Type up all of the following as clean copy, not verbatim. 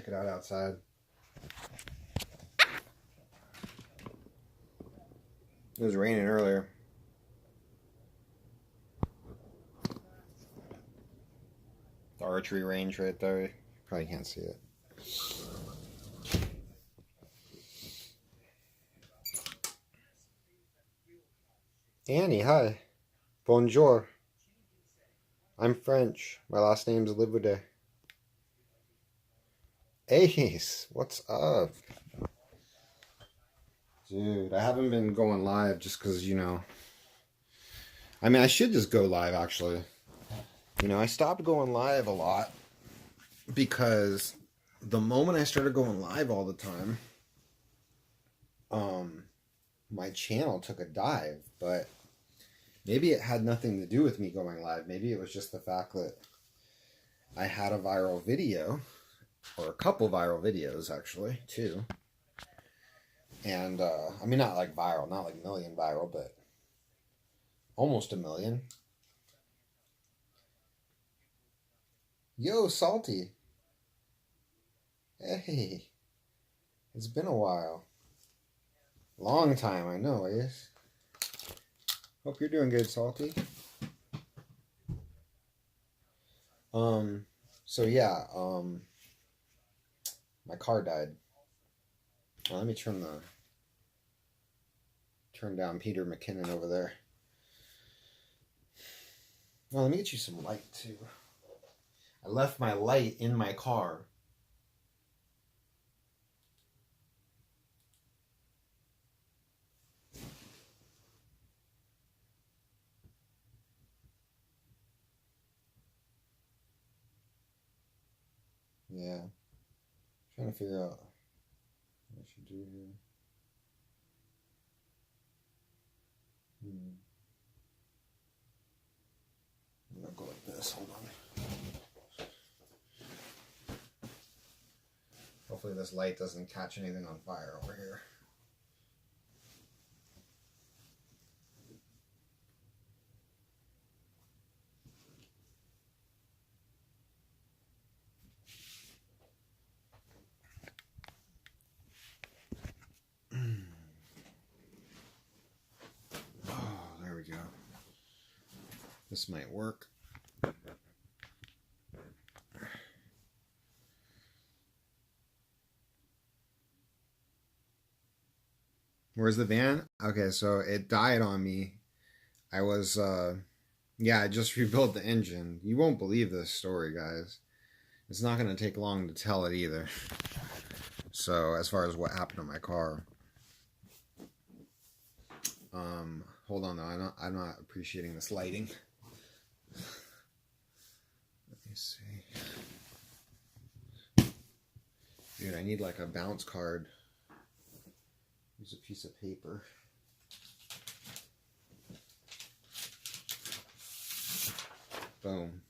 Check it out outside. It was raining earlier. The archery range right there. You probably can't see it. Annie, hi. Bonjour. I'm French. My last name's Livaudais. Ace, what's up? Dude, I haven't been going live just because, I mean, I should just go live, actually. I stopped going live a lot because the moment I started going live all the time, my channel took a dive, but maybe it had nothing to do with me going live. Maybe it was just the fact that I had a viral video, or a couple viral videos, actually, too. And, I mean, not like viral, not like million viral, but almost a million. Yo, Salty. Hey. It's been a while. Long time, I know, yes. Hope you're doing good, Salty. So yeah, my car died. Well, let me turn down Peter McKinnon over there. Well, let me get you some light too. I left my light in my car. Yeah. Trying to figure out what I should do here. I'm gonna go like this. Hold on. Hopefully this light doesn't catch anything on fire over here. Oh, there we go. This might work. Where's the van? Okay, so it died on me. I was, yeah, I just rebuilt the engine. You won't believe this story, guys. It's not going to take long to tell it either. So, as far as what happened to my car. Hold on though, I'm not appreciating this lighting. Let me see. Dude, I need like a bounce card. Use a piece of paper. Boom.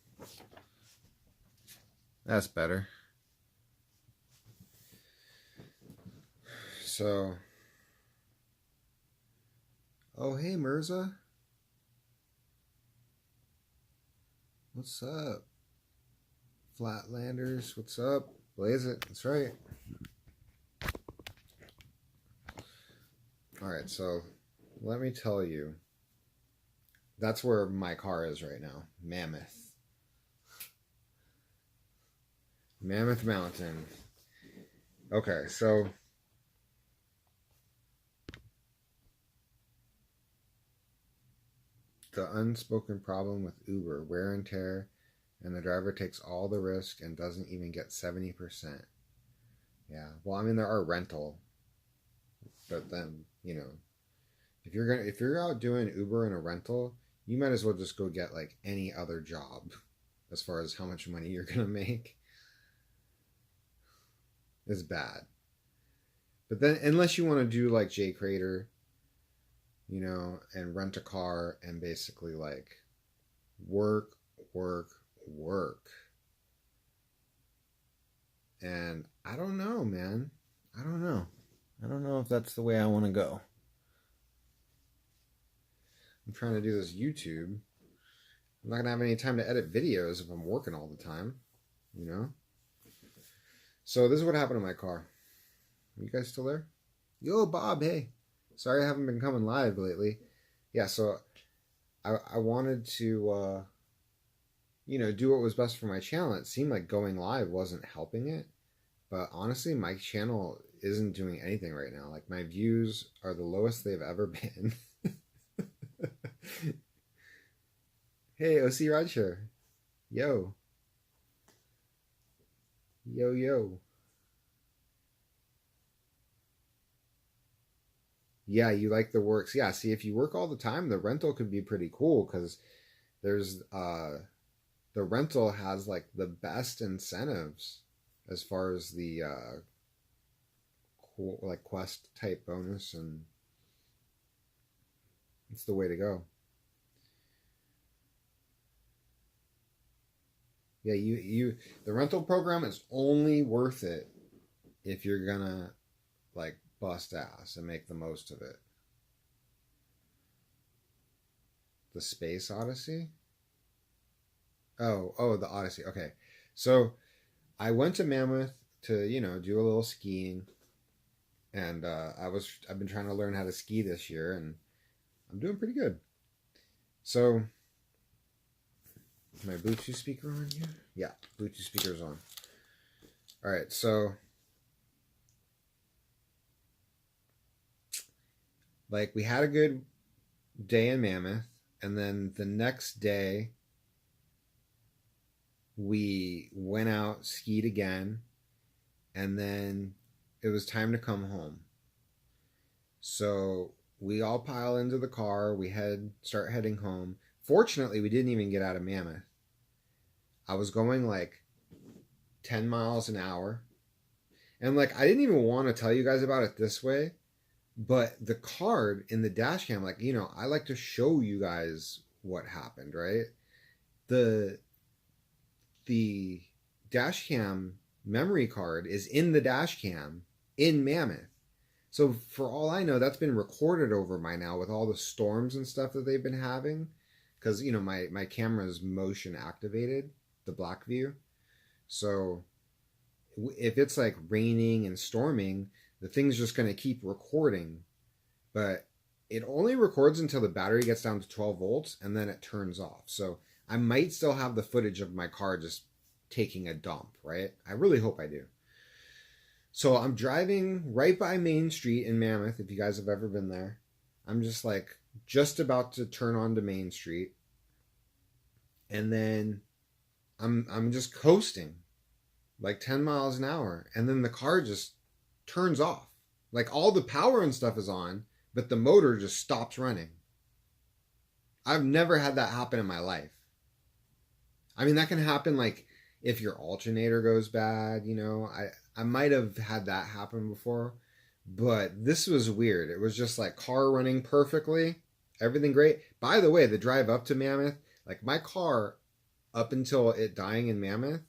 That's better. So, oh hey Mirza. What's up? Flatlanders, what's up? Blaze it, that's right. Alright, so let me tell you. That's where my car is right now. Mammoth. Mammoth Mountain. Okay, so the unspoken problem with Uber, wear and tear, and the driver takes all the risk and doesn't even get 70%. Yeah, well, I mean, there are rental, but then, if you're out doing Uber and a rental, you might as well just go get like any other job as far as how much money you're gonna make. It's bad. But then, unless you want to do like Jay Crater, and rent a car and basically like work. And I don't know, man. I don't know if that's the way I want to go. I'm trying to do this YouTube. I'm not going to have any time to edit videos if I'm working all the time, So this is what happened to my car. Are you guys still there? Yo, Bob, hey. Sorry I haven't been coming live lately. Yeah, so I wanted to, do what was best for my channel. It seemed like going live wasn't helping it. But honestly, my channel isn't doing anything right now. Like, my views are the lowest they've ever been. Hey, OC Rideshare. Yo. Yo, yo. Yeah, you like the works. Yeah, see, if you work all the time, the rental could be pretty cool because there's the rental has like the best incentives as far as the cool, like quest type bonus, and it's the way to go. Yeah, you the rental program is only worth it if you're gonna like bust ass and make the most of it. The Space Odyssey? Oh, the Odyssey. Okay. So I went to Mammoth to, do a little skiing, and I've been trying to learn how to ski this year, and I'm doing pretty good. So my Bluetooth speaker on here? Yeah, Bluetooth speaker's on. All right, so like we had a good day in Mammoth, and then the next day we went out, skied again, and then it was time to come home. So we all pile into the car, start heading home. Fortunately, we didn't even get out of Mammoth. I was going like 10 miles an hour. And like I didn't even want to tell you guys about it this way, but the card in the dash cam, like, I like to show you guys what happened, right? The the dash cam memory card is in the dash cam in Mammoth. So for all I know, that's been recorded over by now with all the storms and stuff that they've been having. Because, my camera is motion activated, the black view. So if it's like raining and storming, the thing's just going to keep recording. But it only records until the battery gets down to 12 volts and then it turns off. So I might still have the footage of my car just taking a dump, right? I really hope I do. So I'm driving right by Main Street in Mammoth, if you guys have ever been there. I'm just about to turn onto Main Street. And then I'm just coasting like 10 miles an hour, and then the car just turns off. Like all the power and stuff is on, but the motor just stops running. I've never had that happen in my life. I mean, that can happen like if your alternator goes bad, I might have had that happen before, but this was weird. It was just like car running perfectly, everything great. By the way, the drive up to Mammoth, like my car up until it dying in Mammoth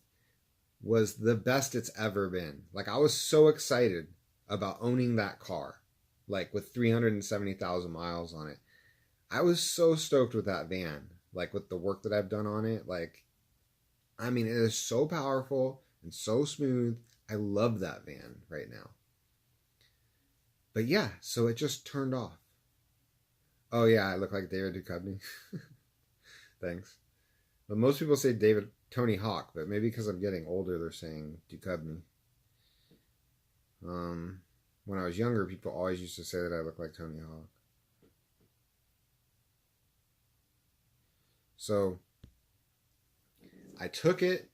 was the best it's ever been. Like I was so excited about owning that car, like with 370,000 miles on it. I was so stoked with that van, like with the work that I've done on it. Like, I mean, it is so powerful and so smooth. I love that van right now. But yeah, so it just turned off. Oh yeah, I look like David Duchovny. Thanks. But most people say Tony Hawk, but maybe because I'm getting older, they're saying Duchovny. When I was younger, people always used to say that I look like Tony Hawk. So I took it.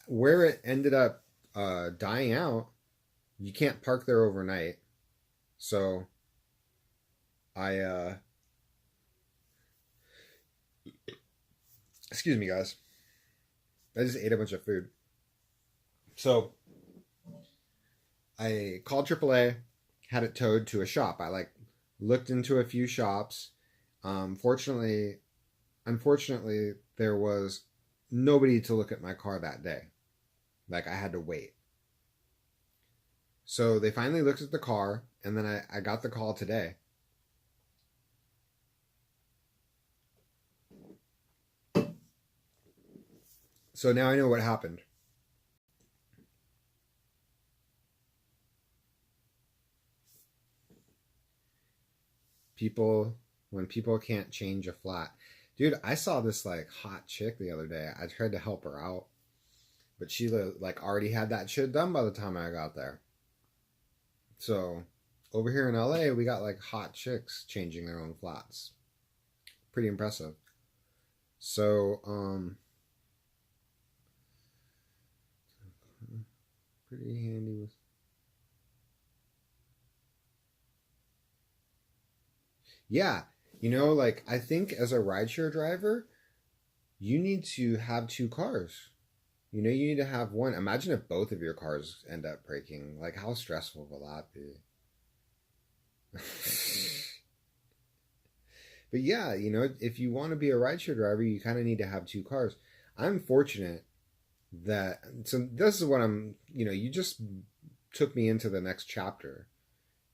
Where it ended up dying out, you can't park there overnight. So I excuse me, guys. I just ate a bunch of food. So I called AAA, had it towed to a shop. I looked into a few shops. Unfortunately, there was nobody to look at my car that day. Like I had to wait. So they finally looked at the car, and then I got the call today. So now I know what happened. People, when people can't change a flat. Dude, I saw this like hot chick the other day. I tried to help her out, but she like already had that shit done by the time I got there. So over here in LA, we got like hot chicks changing their own flats. Pretty impressive. So, pretty handy with. Yeah, like I think as a rideshare driver, you need to have two cars. You need to have one. Imagine if both of your cars end up breaking. Like, how stressful will that be? But yeah, if you want to be a rideshare driver, you kind of need to have two cars. I'm fortunate that, so this is what you just took me into the next chapter.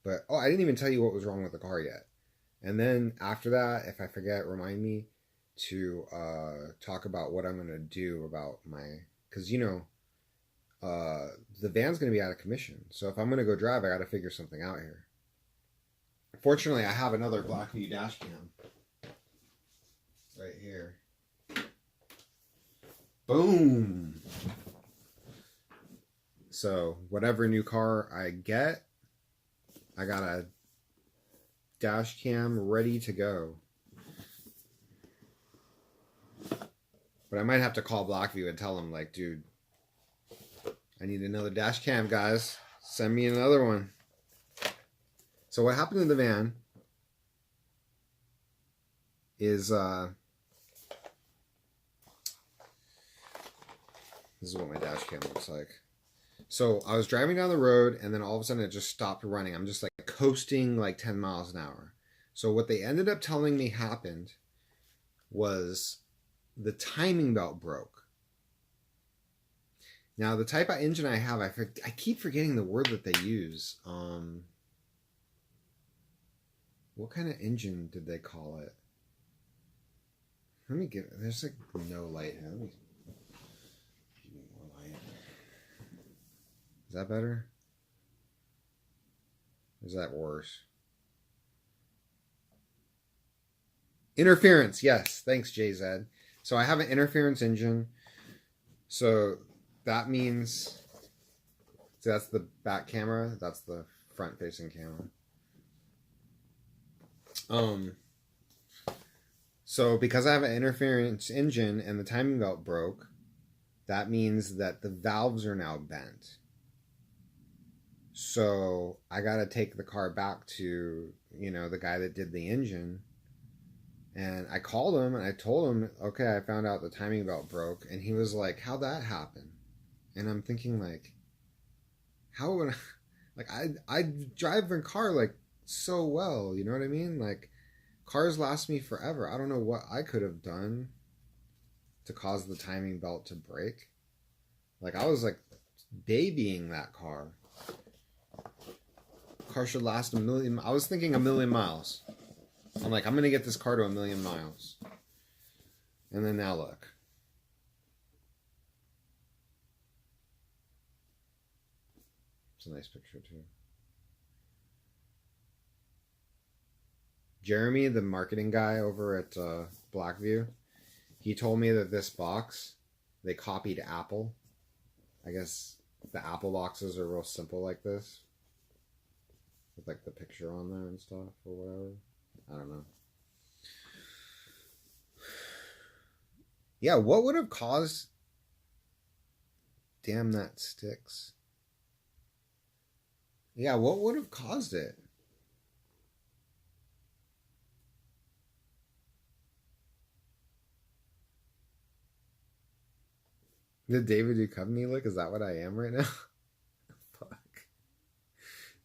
But, oh, I didn't even tell you what was wrong with the car yet. And then after that, if I forget, remind me to talk about what I'm going to do about because, the van's going to be out of commission. So if I'm going to go drive, I got to figure something out here. Fortunately, I have another Blackview dash cam right here. Boom! So whatever new car I get, I got a dash cam ready to go. But I might have to call Blackview and tell them, like, dude, I need another dash cam, guys. Send me another one. So what happened to the van is, this is what my dash cam looks like. So I was driving down the road, and then all of a sudden it just stopped running. I'm just like coasting like 10 miles an hour. So what they ended up telling me happened was the timing belt broke. Now, the type of engine I have, I keep forgetting the word that they use. What kind of engine did they call it? Let me there's like no light here. Let me give me more light. Is that better? Or is that worse? Interference, yes. Thanks, JZ. So I have an interference engine. So that means, so that's the back camera. That's the front facing camera. So because I have an interference engine and the timing belt broke, that means that the valves are now bent. So I got to take the car back to, the guy that did the engine. And I called him and I told him, okay, I found out the timing belt broke. And he was like, how'd that happen? And I'm thinking, like, how would I drive a car like so well, you know what I mean? Like, cars last me forever. I don't know what I could have done to cause the timing belt to break. Like, I was like babying that car. Car should last I was thinking 1,000,000 miles. I'm like, I'm going to get this car to 1,000,000 miles. And then now look. It's a nice picture too. Jeremy, the marketing guy over at Blackview, he told me that this box, they copied Apple. I guess the Apple boxes are real simple like this. With like the picture on there and stuff or whatever. I don't know. Yeah, what would have caused... Damn, that sticks. Yeah, what would have caused it? Did David Duchovny look? Is that what I am right now? Fuck.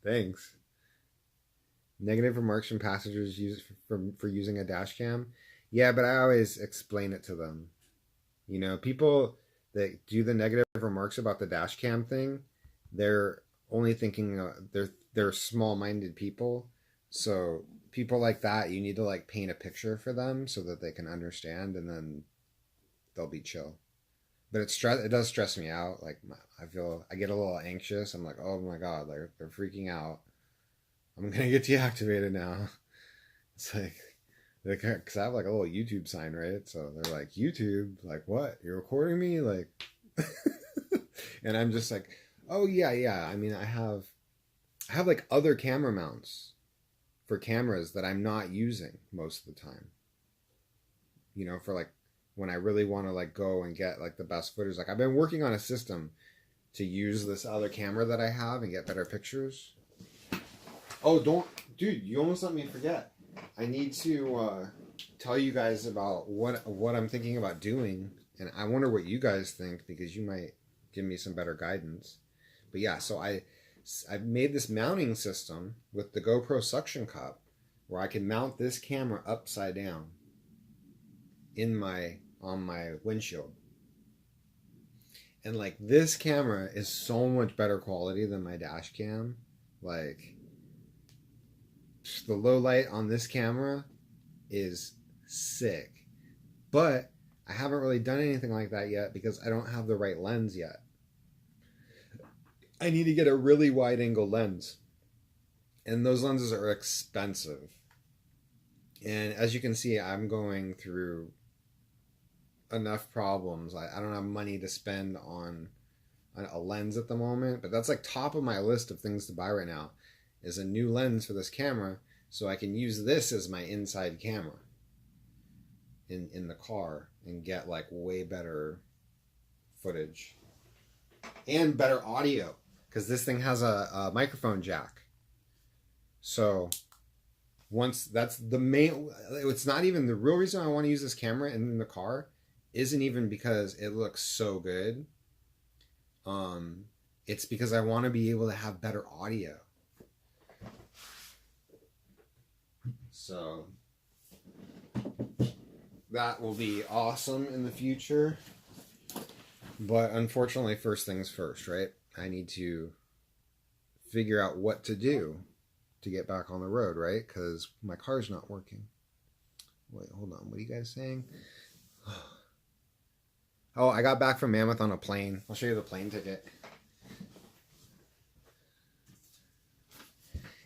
Thanks. Negative remarks from passengers for using a dash cam. Yeah, but I always explain it to them. People that do the negative remarks about the dash cam thing, they're only thinking they're small-minded people. So people like that, you need to like paint a picture for them so that they can understand, and then they'll be chill. But it does stress me out. Like, I get a little anxious. I'm like, oh my god, they're freaking out. I'm gonna get deactivated now. It's like, because I have like a little YouTube sign, right? So they're like, YouTube, like what? You're recording me? Like, and I'm just like, oh yeah, yeah. I mean, I have like other camera mounts for cameras that I'm not using most of the time. You know, for like when I really want to like go and get like the best footage. Like I've been working on a system to use this other camera that I have and get better pictures. Oh, don't, dude! You almost let me forget. I need to tell you guys about what I'm thinking about doing, and I wonder what you guys think because you might give me some better guidance. But yeah, so I've made this mounting system with the GoPro suction cup where I can mount this camera upside down on my windshield. And like this camera is so much better quality than my dash cam. Like the low light on this camera is sick. But I haven't really done anything like that yet because I don't have the right lens yet. I need to get a really wide angle lens. And those lenses are expensive. And as you can see, I'm going through enough problems. I don't have money to spend on a lens at the moment, but that's like top of my list of things to buy right now is a new lens for this camera so I can use this as my inside camera in the car and get like way better footage and better audio because this thing has a microphone jack. So once that's the main, it's not even the real reason I want to use this camera in the car isn't even because it looks so good. It's because I want to be able to have better audio. So that will be awesome in the future. But unfortunately, first things first, right? I need to figure out what to do to get back on the road, right? Because my car's not working. Wait, hold on. What are you guys saying? Oh, I got back from Mammoth on a plane. I'll show you the plane ticket.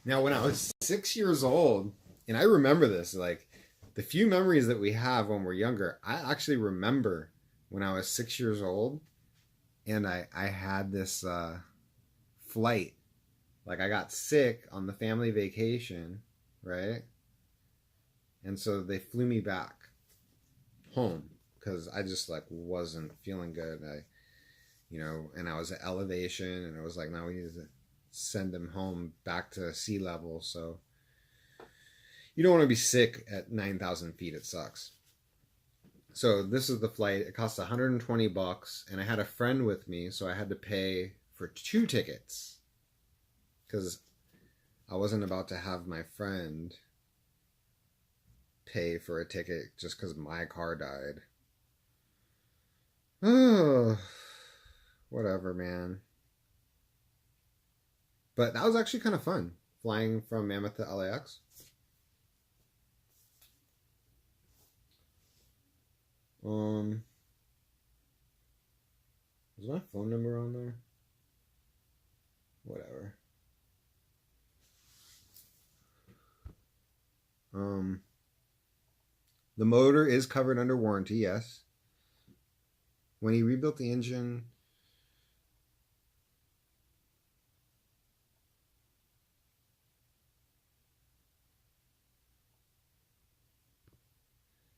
Now, when I was 6 years old, and I remember this, like the few memories that we have when we're younger, I actually remember when I was 6 years old and I had this flight. Like I got sick on the family vacation, right? And so they flew me back home because I just like wasn't feeling good. And I was at elevation and it was like, now we need to send him home back to sea level. So you don't want to be sick at 9,000 feet. It sucks. So this is the flight. It cost $120 and I had a friend with me. So I had to pay for 2 tickets because I wasn't about to have my friend pay for a ticket just because my car died. Oh, whatever, man. But that was actually kind of fun, flying from Mammoth to LAX. Is my phone number on there? Whatever. The motor is covered under warranty, yes. When he rebuilt the engine,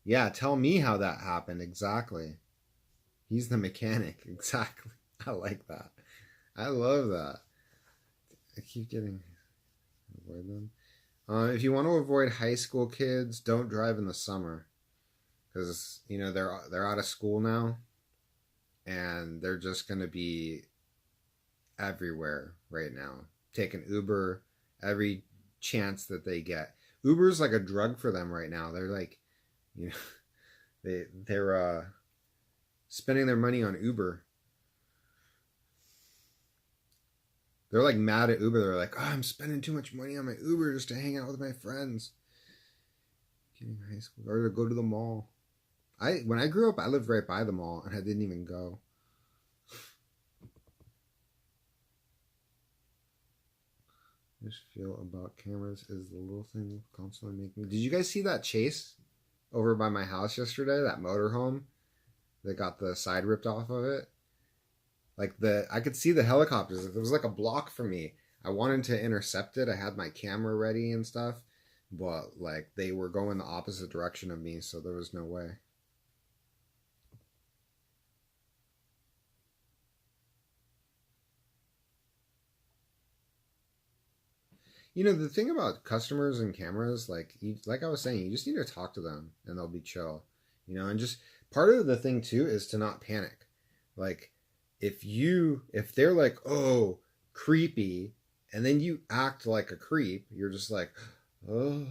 yeah, tell me how that happened exactly. He's the mechanic, exactly. I like that. I love that. I keep getting avoid them. If you want to avoid high school kids, don't drive in the summer because they're out of school now, and they're just gonna be everywhere right now, taking Uber every chance that they get. Uber's like a drug for them right now. They're like, they're spending their money on Uber. They're like mad at Uber. They're like, oh, I'm spending too much money on my Uber just to hang out with my friends. Getting high school or to go to the mall. When I grew up, I lived right by the mall and I didn't even go. just feel about cameras is the little thing constantly making me. Did you guys see that chase over by my house yesterday? That motorhome that got the side ripped off of it. Like I could see the helicopters. It was like a block for me. I wanted to intercept it. I had my camera ready and stuff, but like they were going the opposite direction of me, so there was no way. You know, the thing about customers and cameras, like I was saying, you just need to talk to them and they'll be chill. You know, and just part of the thing too is to not panic. Like if they're like, "Oh, creepy," and then you act like a creep, you're just like, "Oh,"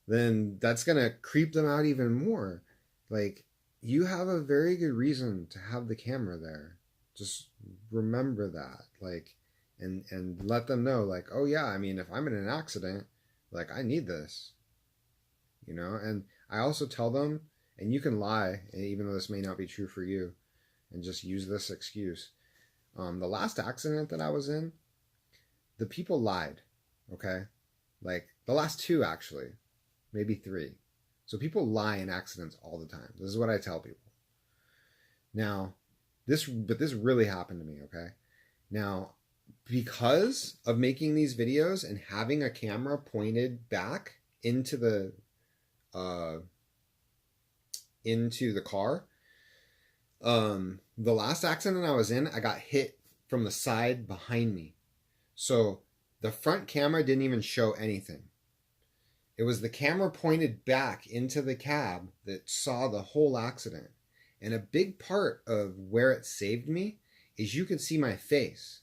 then that's going to creep them out even more. Like you have a very good reason to have the camera there. Just remember that. Like and let them know like, oh yeah, I mean, if I'm in an accident, like I need this, you know. And I also tell them, and you can lie even though this may not be true for you, and just use this excuse. The last accident that I was in, the people lied. Okay, like the last two actually, maybe three. So people lie in accidents all the time. This is what I tell people. Now this really happened to me. Okay, now because of making these videos and having a camera pointed back uh into the car, the last accident I was in, I got hit from the side behind me. So the front camera didn't even show anything. It was the camera pointed back into the cab that saw the whole accident. And a big part of where it saved me is you can see my face.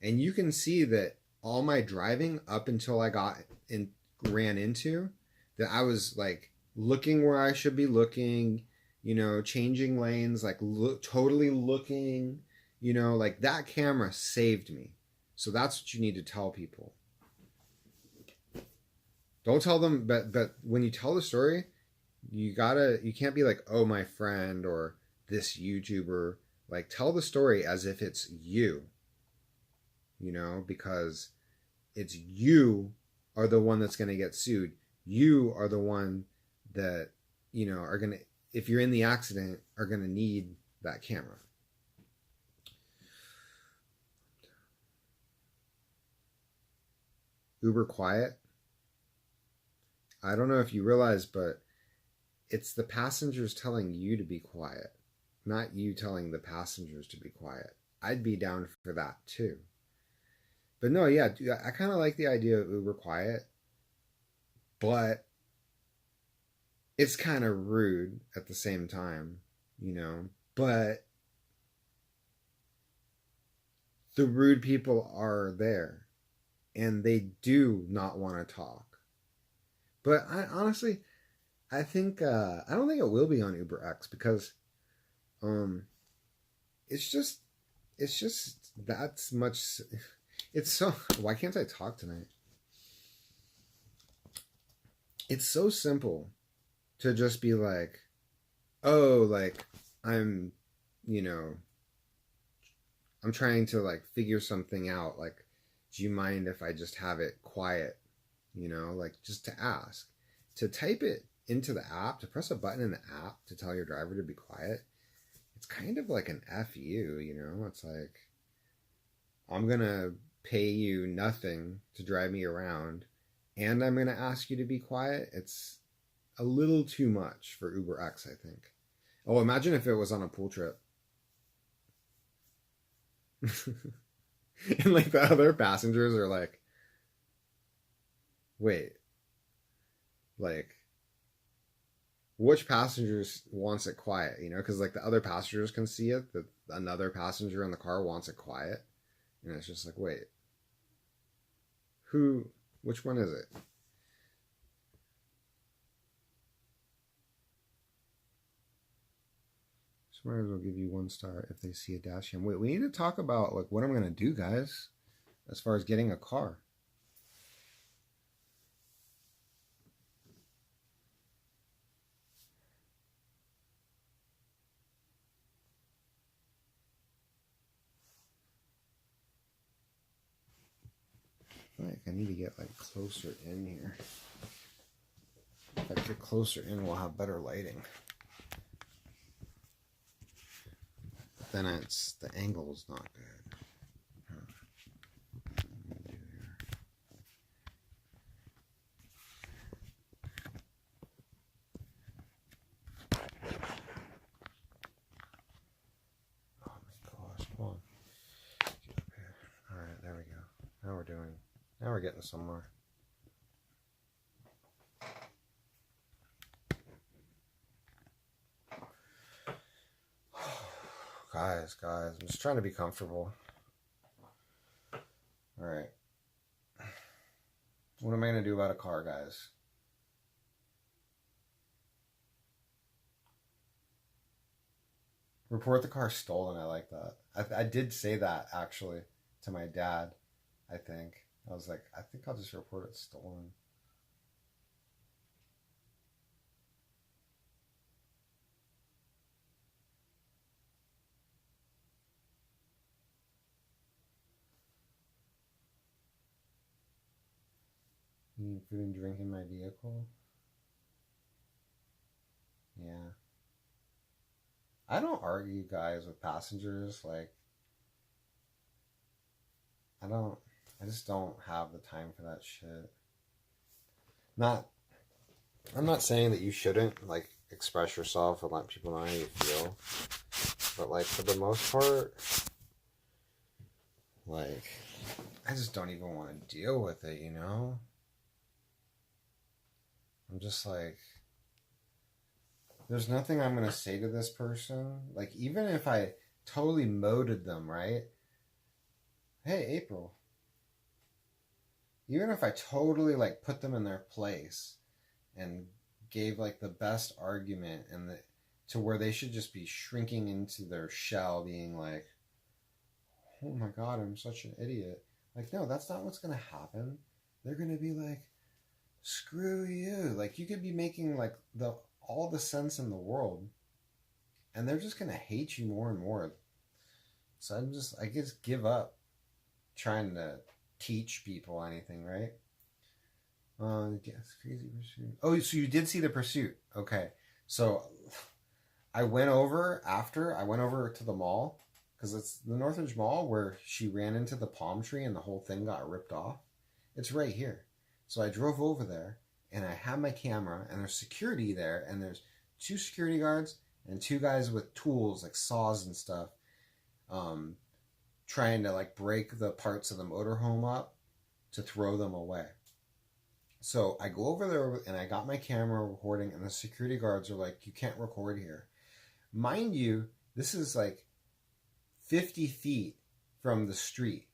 And you can see that all my driving up until I got in, ran into, that I was like looking where I should be looking, you know, changing lanes, like totally looking, you know, like that camera saved me. So that's what you need to tell people. Don't tell them, but when you tell the story, you can't be like, oh, my friend or this YouTuber. Like, tell the story as if it's you, you know, because it's you are the one that's going to get sued. You are the one that, you know, are going to, if you're in the accident, are going to need that camera. Uber quiet. I don't know if you realize, but it's the passengers telling you to be quiet, not you telling the passengers to be quiet. I'd be down for that too. But no, yeah, dude, I kind of like the idea of Uber quiet, but it's kind of rude at the same time, you know. But the rude people are there, and they do not want to talk. But I honestly, I think I don't think it will be on Uber X because um, it's just that's much. It's so. Why can't I talk tonight? It's so simple to just be like, oh, like I'm, you know, I'm trying to like figure something out. Like, do you mind if I just have it quiet? You know, like just to ask, to type it into the app, to press a button in the app to tell your driver to be quiet. It's kind of like an FU, you know. It's like I'm gonna pay you nothing to drive me around, and I'm gonna ask you to be quiet. It's a little too much for Uber X, I think. Oh, imagine if it was on a pool trip. And like the other passengers are like, wait, like, which passengers wants it quiet, you know? Because like the other passengers can see it, that another passenger in the car wants it quiet. And it's just like, wait, who, which one is it? So might as well give you 1 star if they see a dash cam. Wait, we need to talk about like what I'm gonna do, guys, as far as getting a car. feel like I need to get like closer in here. If I get closer in, we'll have better lighting. But then it's the angle is not good. Now we're getting somewhere. Guys, I'm just trying to be comfortable. Alright. What am I going to do about a car, guys? Report the car stolen. I like that. I did say that, actually, to my dad, I think. I was like, I think I'll just report it stolen. Eating food and drink in my vehicle? Yeah. I don't argue, guys, with passengers. Like, I just don't have the time for that shit. I'm not saying that you shouldn't, like, express yourself and let people know how you feel. But, like, for the most part, like, I just don't even want to deal with it, you know? I'm just like, there's nothing I'm going to say to this person. Like, even if I totally moded them, right? Hey, April. Even if I totally, like, put them in their place and gave, like, the best argument and to where they should just be shrinking into their shell, being like, oh my God, I'm such an idiot. Like, no, that's not what's going to happen. They're going to be like, screw you. Like, you could be making, like, all the sense in the world, and they're just going to hate you more and more. So I just give up trying to teach people anything, right? Yes, Crazy Pursuit. Oh, so you did see The Pursuit. Okay. So I went over to the mall, because it's the Northridge Mall where she ran into the palm tree and the whole thing got ripped off. It's right here. So I drove over there, and I had my camera, and there's security there, and there's 2 security guards and 2 guys with tools, like saws and stuff, trying to, like, break the parts of the motorhome up to throw them away. So I go over there, and I got my camera recording, and the security guards are like, you can't record here. Mind you, this is like 50 feet from the street.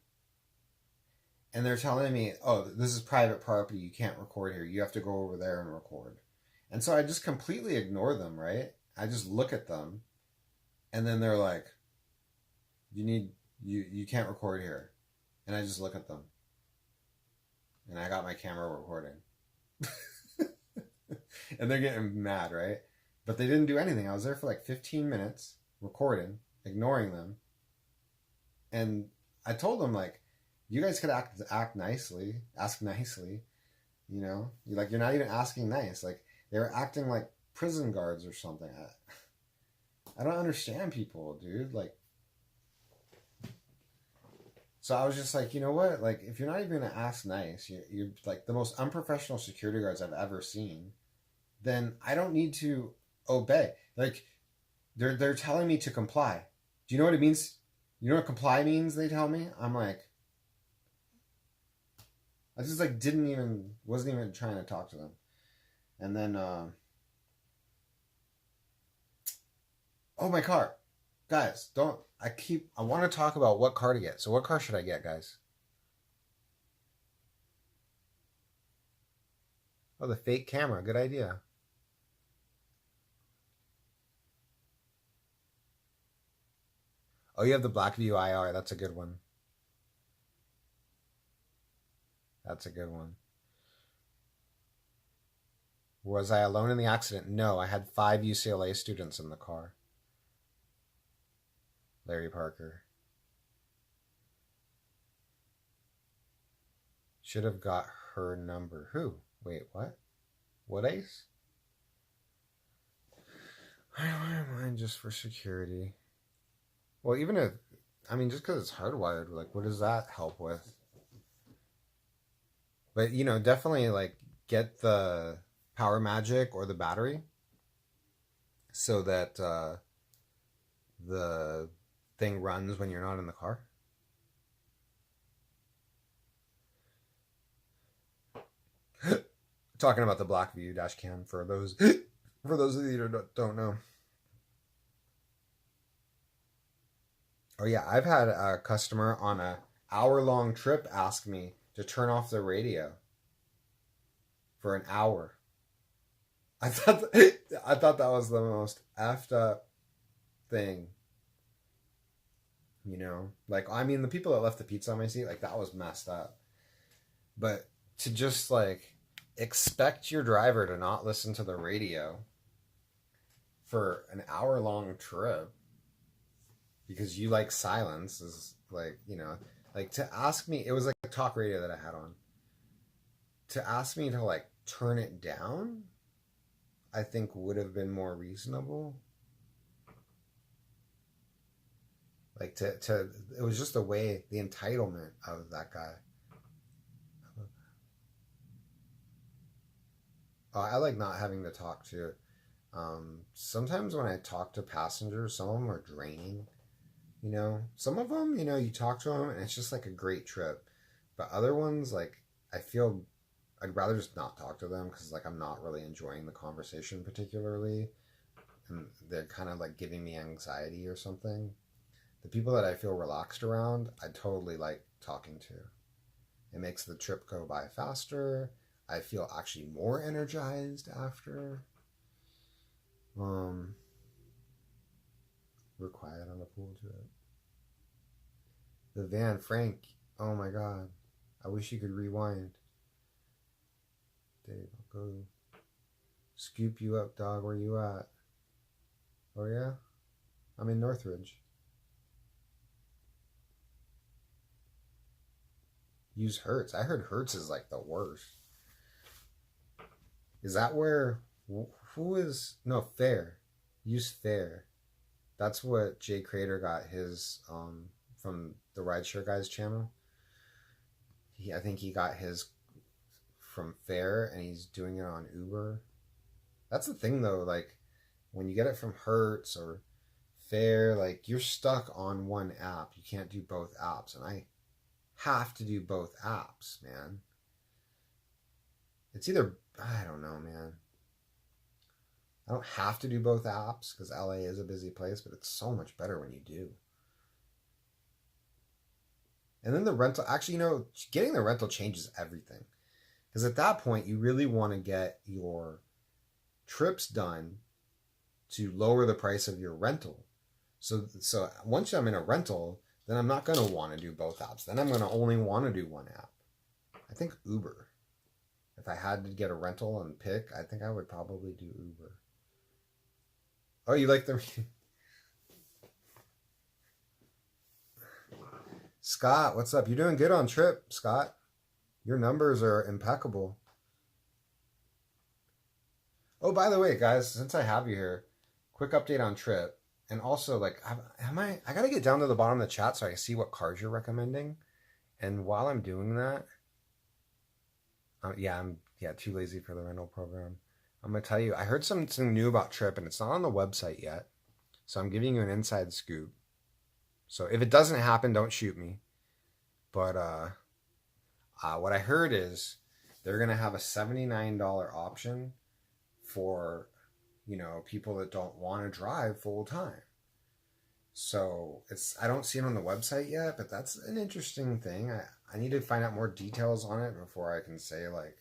And they're telling me, oh, this is private property. You can't record here. You have to go over there and record. And so I just completely ignore them, right? I just look at them. And then they're like, you can't record here. And I just look at them. And I got my camera recording. And they're getting mad, right? But they didn't do anything. I was there for like 15 minutes recording, ignoring them. And I told them, like, you guys could ask nicely, you know? You're not even asking nice. Like, they were acting like prison guards or something. I don't understand people, dude. Like, so I was just like, you know what? Like, if you're not even going to ask nice, you're like the most unprofessional security guards I've ever seen, then I don't need to obey. Like, they're telling me to comply. Do you know what it means? You know what comply means, they tell me? I'm like, I just, like, wasn't even trying to talk to them. And then, oh, my car. Guys, I want to talk about what car to get. So what car should I get, guys? Oh, the fake camera. Good idea. Oh, you have the Blackview IR. That's a good one. That's a good one. Was I alone in the accident? No, I had 5 UCLA students in the car. Larry Parker. should have got her number. Who? Wait, what? What ace? I don't mind just for security. Well, even if, I mean, just because it's hardwired, like, what does that help with? But, you know, definitely, like, get the power magic or the battery so that the thing runs when you're not in the car. Talking about the Blackview dash cam for those of you who don't know. Oh yeah, I've had a customer on a hour-long trip ask me to turn off the radio for an hour. I thought that was the most effed up thing. You know, like, I mean, the people that left the pizza on my seat, like, that was messed up. But to just, like, expect your driver to not listen to the radio for an hour-long trip because you like silence is, like, you know, like, to ask me, it was like a talk radio that I had on. To ask me to, like, turn it down, I think would have been more reasonable. Like, to it was just the way, the entitlement of that guy. I like not having to talk to. Sometimes when I talk to passengers, some of them are draining. You know, some of them, you know, you talk to them and it's just like a great trip. But other ones, like, I feel I'd rather just not talk to them because, like, I'm not really enjoying the conversation particularly. And they're kind of like giving me anxiety or something. The people that I feel relaxed around, I totally like talking to. It makes the trip go by faster. I feel actually more energized after. We're quiet on the pool trip. The van, Frank. Oh my god. I wish you could rewind. Dave, I'll go scoop you up, dog. Where you at? Oh yeah? I'm in Northridge. Use Hertz. I heard Hertz is like the worst. Is that where, who is, no, Fair. Use Fair. That's what Jay Crater got his from the Rideshare Guys channel. I think he got his from Fair and he's doing it on Uber. That's the thing though, like, when you get it from Hertz or Fair, like, you're stuck on one app. You can't do both apps, and I have to do both apps, man. It's either, I don't know, man. I don't have to do both apps because LA is a busy place, but it's so much better when you do. And then the rental, actually, you know, getting the rental changes everything. Because at that point, you really want to get your trips done to lower the price of your rental. So once I'm in a rental, then I'm not going to want to do both apps. Then I'm going to only want to do one app. I think Uber. If I had to get a rental and pick, I think I would probably do Uber. Oh, you like the... Scott, what's up? You're doing good on trip, Scott. Your numbers are impeccable. Oh, by the way, guys, since I have you here, quick update on trip. And also, like, I gotta get down to the bottom of the chat so I can see what cars you're recommending. And while I'm doing that, I'm too lazy for the rental program. I'm gonna tell you, I heard something new about Trip, and it's not on the website yet. So I'm giving you an inside scoop. So if it doesn't happen, don't shoot me. But what I heard is they're gonna have a $79 option for, you know, people that don't want to drive full time. So I don't see it on the website yet, but that's an interesting thing. I need to find out more details on it before I can say, like,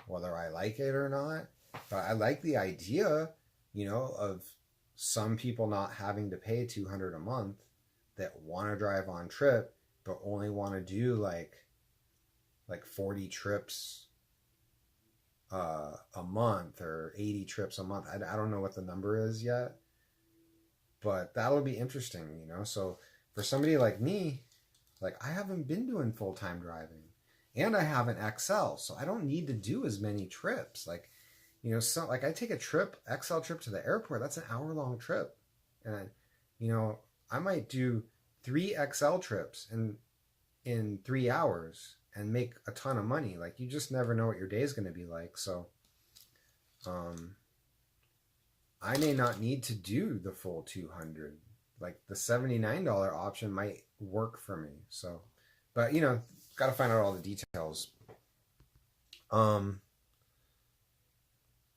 whether I like it or not. But I like the idea, you know, of some people not having to pay $200 a month that want to drive on trip, but only want to do like 40 trips a month or 80 trips a month. I don't know what the number is yet, but that'll be interesting, you know. So for somebody like me, like, I haven't been doing full-time driving, and I have an XL, so I don't need to do as many trips. Like, so like I take a trip, XL trip to the airport, that's an hour-long trip. And I might do 3 XL trips in 3 hours and make a ton of money. Like, you just never know what your day is going to be like. So I may not need to do the full 200. Like, the $79 option might work for me. So, but got to find out all the details.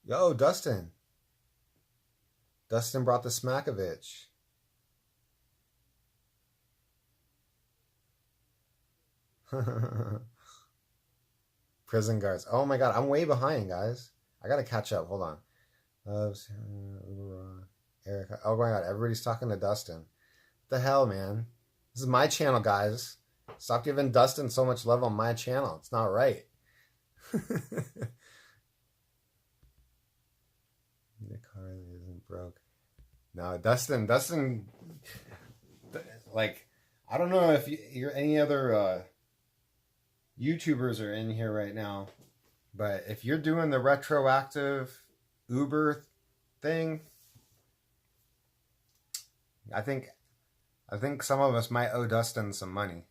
Yo, Dustin brought the Smakovich. Prison guards. Oh my god, I'm way behind, guys. I gotta catch up. Hold on. Erica. Oh my god, everybody's talking to Dustin. What the hell, man? This is my channel, guys. Stop giving Dustin so much love on my channel. It's not right. The car isn't broke. No, Dustin, like, I don't know if you're any other YouTubers are in here right now, but if you're doing the retroactive Uber thing, I think some of us might owe Dustin some money.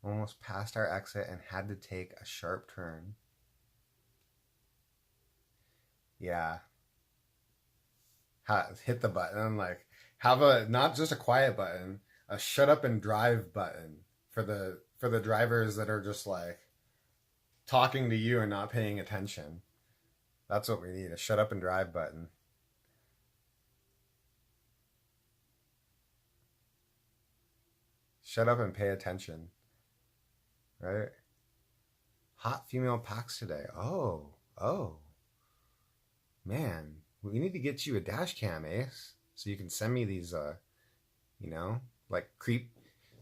Almost passed our exit and had to take a sharp turn. Yeah. Hit the button, like, have a not just a quiet button, a shut up and drive button for the drivers that are just like talking to you and not paying attention. That's what we need, a shut up and drive button. Shut up and pay attention. Right? Hot female packs today. Oh. Man, we need to get you a dash cam, Ace, so you can send me these like creep,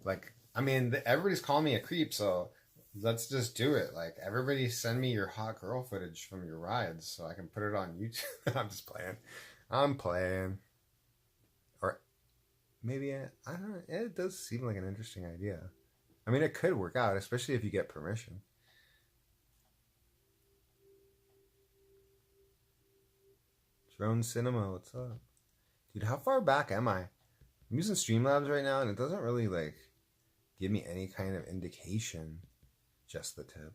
like, I mean, everybody's calling me a creep, so let's just do it. Like, everybody send me your hot girl footage from your rides so I can put it on YouTube. I'm just playing. I'm playing. Or maybe, I don't know, it does seem like an interesting idea. I mean, it could work out, especially if you get permission. Drone Cinema, what's up? Dude, how far back am I? I'm using Streamlabs right now, and it doesn't really, like, give me any kind of indication. Just the tip.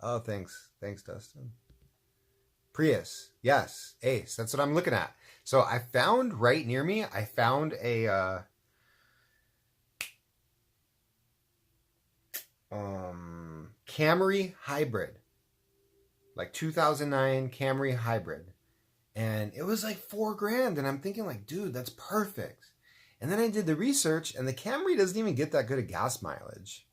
Oh, thanks. Thanks, Dustin. Prius. Yes. Ace. That's what I'm looking at. So I found right near me, I found a Camry hybrid. Like 2009 Camry hybrid. And it was like $4,000. And I'm thinking, like, dude, that's perfect. And then I did the research, and the Camry doesn't even get that good of gas mileage.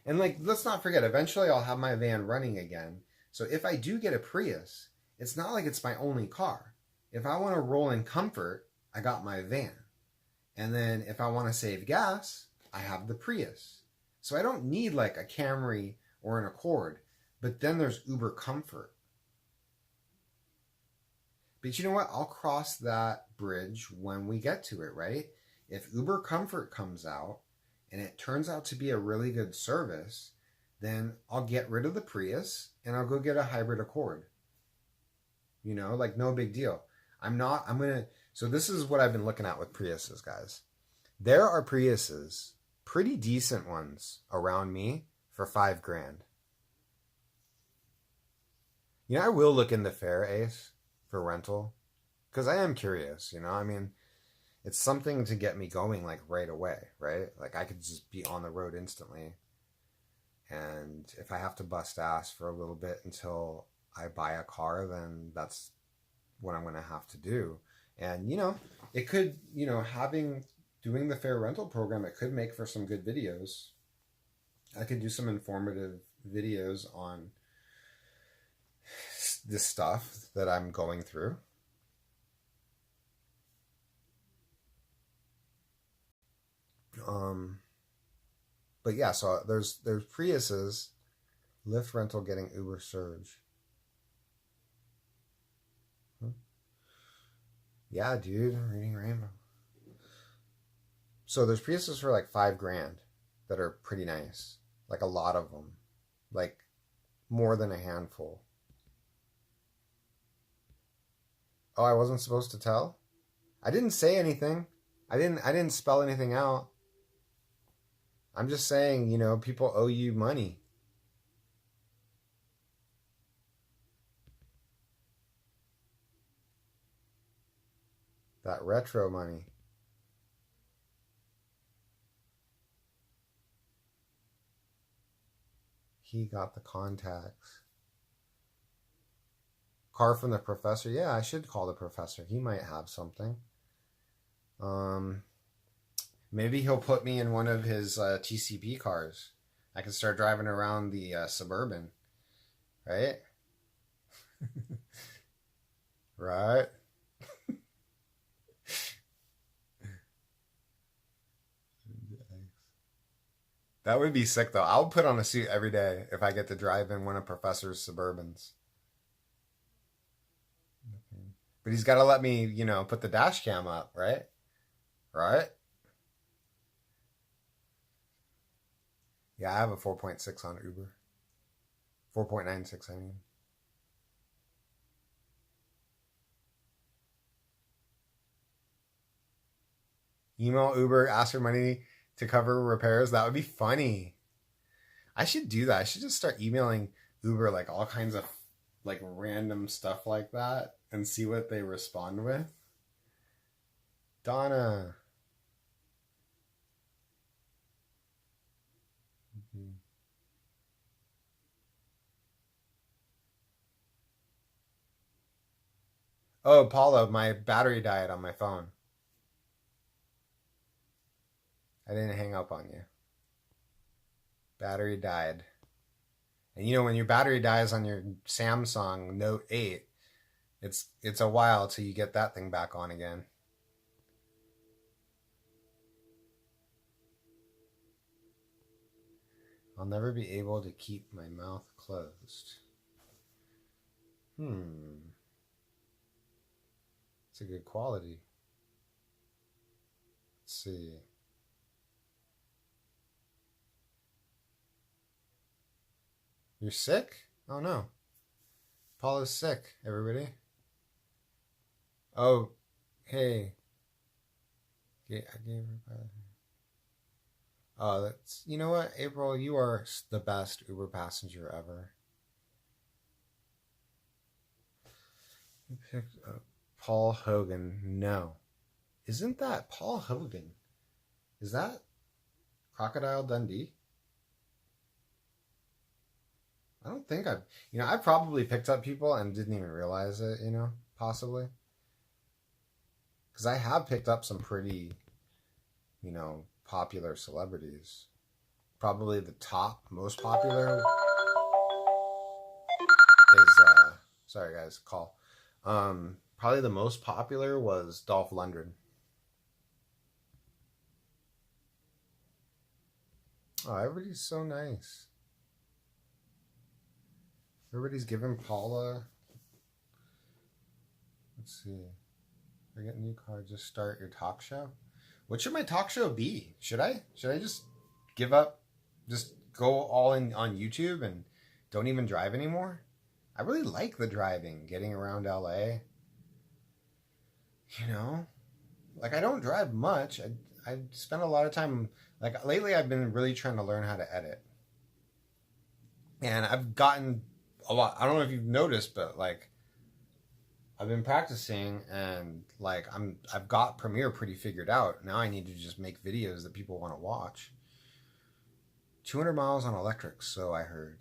And, like, let's not forget, eventually I'll have my van running again. So if I do get a Prius, it's not like it's my only car. If I want to roll in comfort, I got my van. And then if I want to save gas, I have the Prius. So I don't need, like, a Camry or an Accord. But then there's Uber Comfort. But you know what? I'll cross that bridge when we get to it, right? If Uber Comfort comes out and it turns out to be a really good service, then I'll get rid of the Prius and I'll go get a hybrid Accord. You know, like, no big deal. So this is what I've been looking at with Priuses, guys. There are Priuses, pretty decent ones around me for $5,000. You know, I will look into Fair, Ace, for rental, because I am curious, you know. I mean, it's something to get me going, like, right away, right? Like, I could just be on the road instantly, and if I have to bust ass for a little bit until I buy a car, then that's what I'm going to have to do. And, you know, it could, you know, doing the Fair rental program, it could make for some good videos. I could do some informative videos on this stuff that I'm going through. But yeah, so there's Priuses, Lyft rental getting Uber Surge. Yeah, dude, I'm reading Rainbow. So there's Priuses for like $5,000 that are pretty nice. Like a lot of them. Like more than a handful. Oh, I wasn't supposed to tell? I didn't say anything. I didn't spell anything out. I'm just saying, people owe you money. That retro money. He got the contacts. Car from the professor. Yeah, I should call the professor. He might have something. Maybe he'll put me in one of his TCP cars. I can start driving around the Suburban, right? Right. That would be sick though. I'll put on a suit every day if I get to drive in one of Professor's Suburbans. But he's got to let me, put the dash cam up, right? Right? Yeah, I have a 4.6 on Uber. 4.96, I mean. Email Uber, ask for money to cover repairs. That would be funny. I should do that. I should just start emailing Uber like all kinds of like random stuff like that and see what they respond with. Donna. Mm-hmm. Oh, Paula, my battery died on my phone. I didn't hang up on you. Battery died. And when your battery dies on your Samsung Note 8, it's a while till you get that thing back on again. I'll never be able to keep my mouth closed. It's a good quality. Let's see. You're sick? Oh no. Paula's sick, everybody. Oh, hey. I gave her. Oh, that's. You know what, April? You are the best Uber passenger ever. You picked up Paul Hogan. No. Isn't that Paul Hogan? Is that Crocodile Dundee? I don't think I probably picked up people and didn't even realize it, possibly. Because I have picked up some pretty, popular celebrities. Probably the top, most popular is, sorry guys, call. Probably the most popular was Dolph Lundgren. Oh, everybody's so nice. Everybody's giving Paula. Let's see. I get a new car. Just start your talk show. What should my talk show be? Should I just give up? Just go all in on YouTube and don't even drive anymore? I really like the driving, getting around LA. Like I don't drive much. I spend a lot of time. Like lately, I've been really trying to learn how to edit, and I've gotten a lot. I don't know if you've noticed, but like I've been practicing and like I've got Premiere pretty figured out. Now I need to just make videos that people want to watch. 200 miles on electric, so I heard.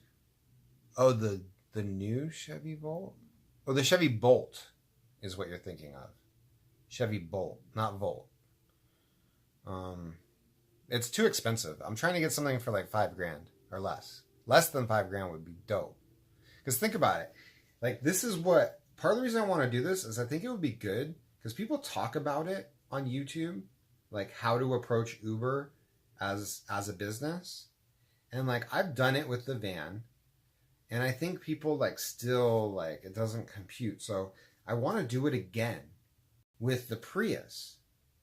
Oh, the new Chevy Bolt? Oh, the Chevy Bolt is what you're thinking of. Chevy Bolt, not Volt. It's too expensive. I'm trying to get something for like $5,000 or less. Less than $5,000 would be dope. Because think about it. Like this is what part of the reason I want to do this is I think it would be good because people talk about it on YouTube, like how to approach Uber as a business. And like I've done it with the van. And I think people like still like it doesn't compute. So I want to do it again. with the Prius.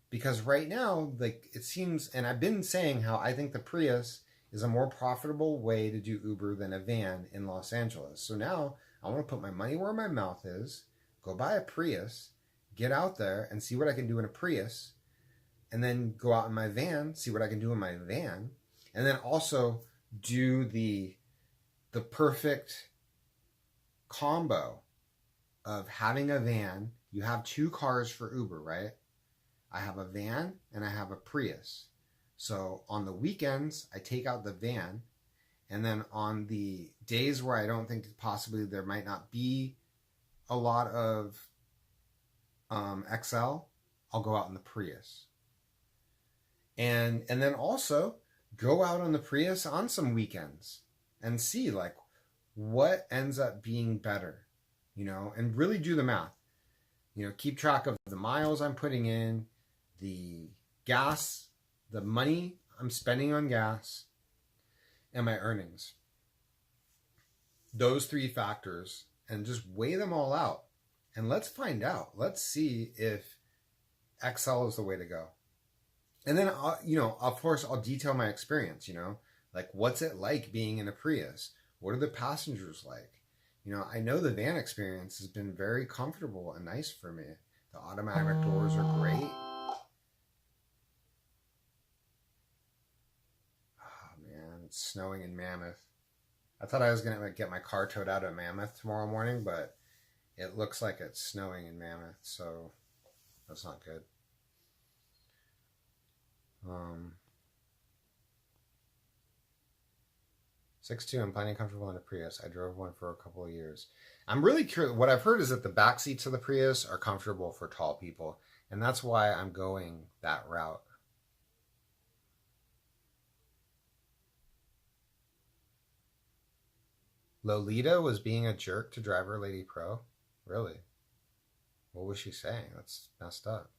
Because right now, like it seems, and I've been saying how I think the Prius is a more profitable way to do Uber than a van in Los Angeles. So now I want to put my money where my mouth is, go buy a Prius, get out there and see what I can do in a Prius, and then go out in my van, see what I can do in my van, and then also do the perfect combo of having a van. You have two cars for Uber, right? I have a van and I have a Prius. So on the weekends, I take out the van, and then on the days where I don't think possibly there might not be a lot of XL, I'll go out in the Prius. And then also go out on the Prius on some weekends and see like what ends up being better, and really do the math. Keep track of the miles I'm putting in, the gas, the money I'm spending on gas, and my earnings. Those three factors, and just weigh them all out. And let's find out. Let's see if XL is the way to go. And then, of course, I'll detail my experience, like what's it like being in a Prius? What are the passengers like? I know the van experience has been very comfortable and nice for me. The automatic doors are great. It's snowing in Mammoth. I thought I was going to get my car towed out of Mammoth tomorrow morning, but it looks like it's snowing in Mammoth, so that's not good. 6'2", I'm plenty comfortable in a Prius. I drove one for a couple of years. I'm really curious. What I've heard is that the back seats of the Prius are comfortable for tall people, and that's why I'm going that route. Lolita was being a jerk to Driver Lady Pro? Really? What was she saying? That's messed up.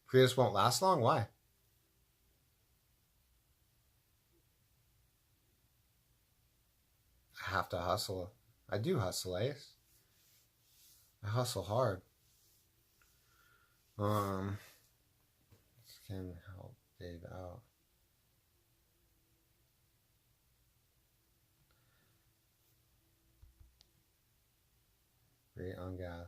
Prius won't last long? Why? I have to hustle. I do hustle, Ace. I hustle hard. This can help Dave out. Great on gas.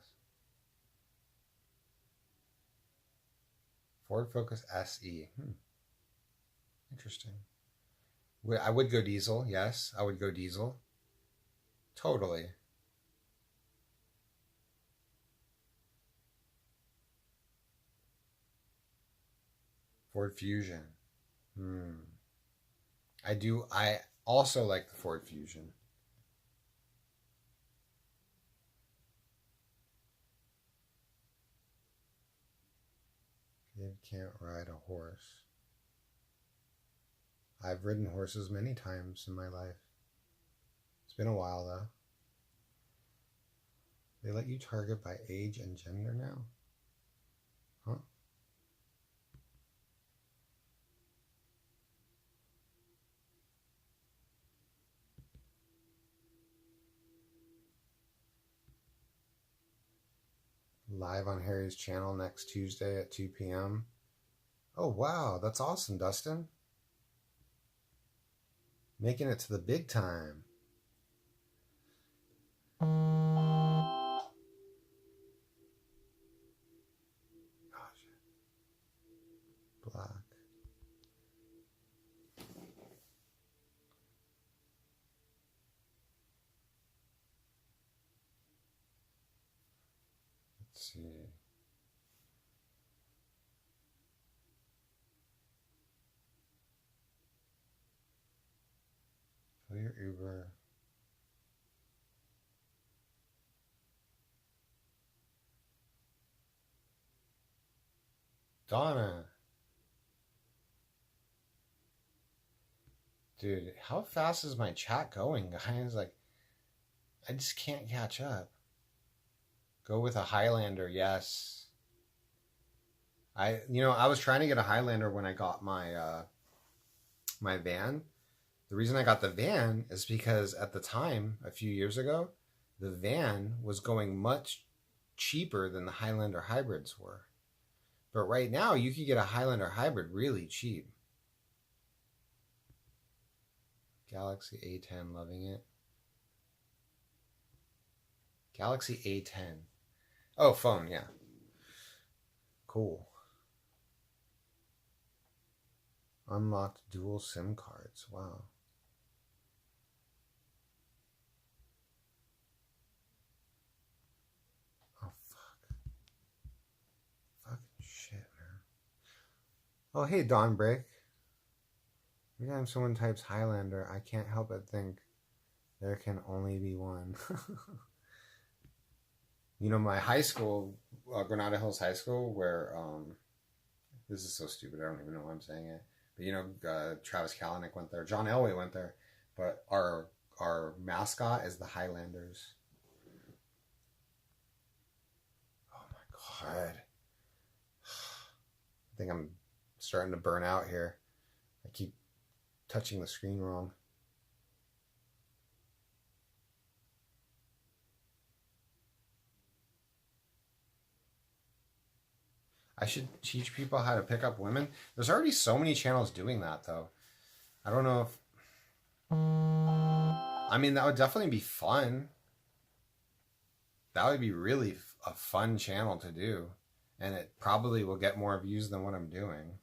Ford Focus SE. Interesting. I would go diesel. Yes, I would go diesel. Totally. Ford Fusion. I also like the Ford Fusion. You can't ride a horse. I've ridden horses many times in my life. It's been a while though. They let you target by age and gender now? Huh? Live on Harry's channel next Tuesday at 2 p.m. Oh, wow. That's awesome, Dustin. Making it to the big time. Gosh. Black. Let's see. Fill your Uber. Donna. Dude, how fast is my chat going, guys? Like, I just can't catch up. Go with a Highlander, yes. I was trying to get a Highlander when I got my my van. The reason I got the van is because at the time, a few years ago, the van was going much cheaper than the Highlander hybrids were. But right now, you could get a Highlander hybrid really cheap. Galaxy A10, loving it. Galaxy A10. Oh, phone, yeah. Cool. Unlocked dual SIM cards. Wow. Oh, fuck. Fucking shit, man. Oh, hey, Dawnbreak. Every time someone types Highlander, I can't help but think there can only be one. You know, my high school, Granada Hills High School, where, this is so stupid, I don't even know why I'm saying it. But, you know, Travis Kalanick went there. John Elway went there. But our mascot is the Highlanders. Oh, my God. I think I'm starting to burn out here. I keep touching the screen wrong. I should teach people how to pick up women. There's already so many channels doing that, though. I don't know if... I mean, that would definitely be fun. That would be really a fun channel to do. And it probably will get more views than what I'm doing.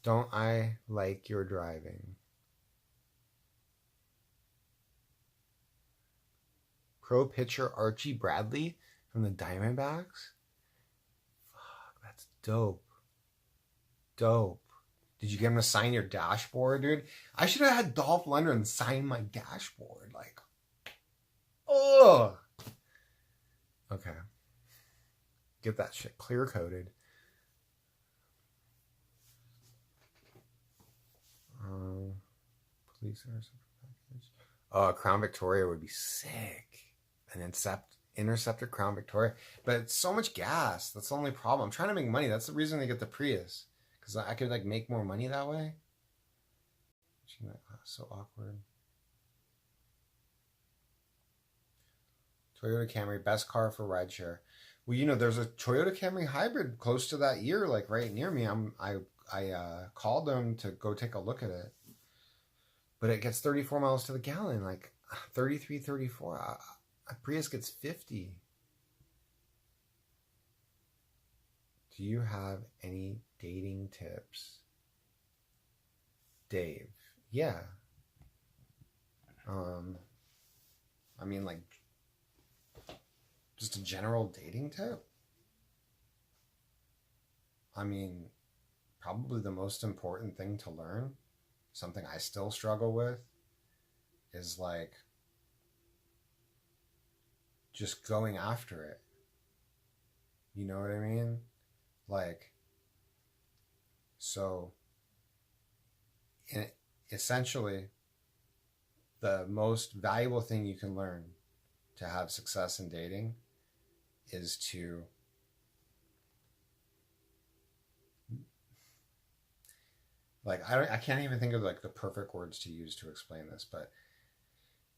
Don't I like your driving? Pro pitcher Archie Bradley from the Diamondbacks? Fuck, that's dope. Dope. Did you get him to sign your dashboard, dude? I should have had Dolph Lundgren sign my dashboard. Like, ugh. Okay. Get that shit clear coated. Police package. Crown Victoria would be sick. An Interceptor Crown Victoria. But it's so much gas. That's the only problem. I'm trying to make money. That's the reason they get the Prius. Because I could like make more money that way. So awkward. Toyota Camry, best car for rideshare. Well, you know, there's a Toyota Camry hybrid close to that year, like right near me. I called them to go take a look at it. But it gets 34 miles to the gallon, like 33, 34. A Prius gets 50. Do you have any dating tips? Dave. Yeah. I mean, like, just a general dating tip? I mean, probably the most important thing to learn, something I still struggle with, is like just going after it. You know what I mean? Like, so essentially, the most valuable thing you can learn to have success in dating is to like, I can't even think of like the perfect words to use to explain this, but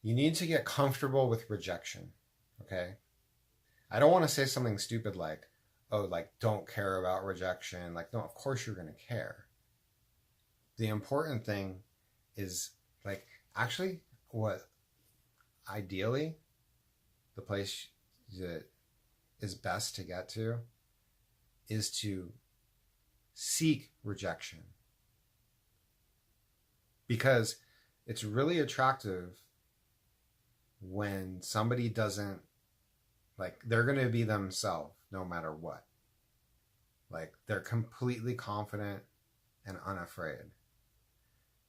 you need to get comfortable with rejection. Okay. I don't want to say something stupid like, oh, like, don't care about rejection. Like, no, of course you're going to care. The important thing is, like, actually, what ideally the place that is best to get to is to seek rejection. Because it's really attractive when somebody doesn't, like, they're going to be themselves no matter what. Like, they're completely confident and unafraid.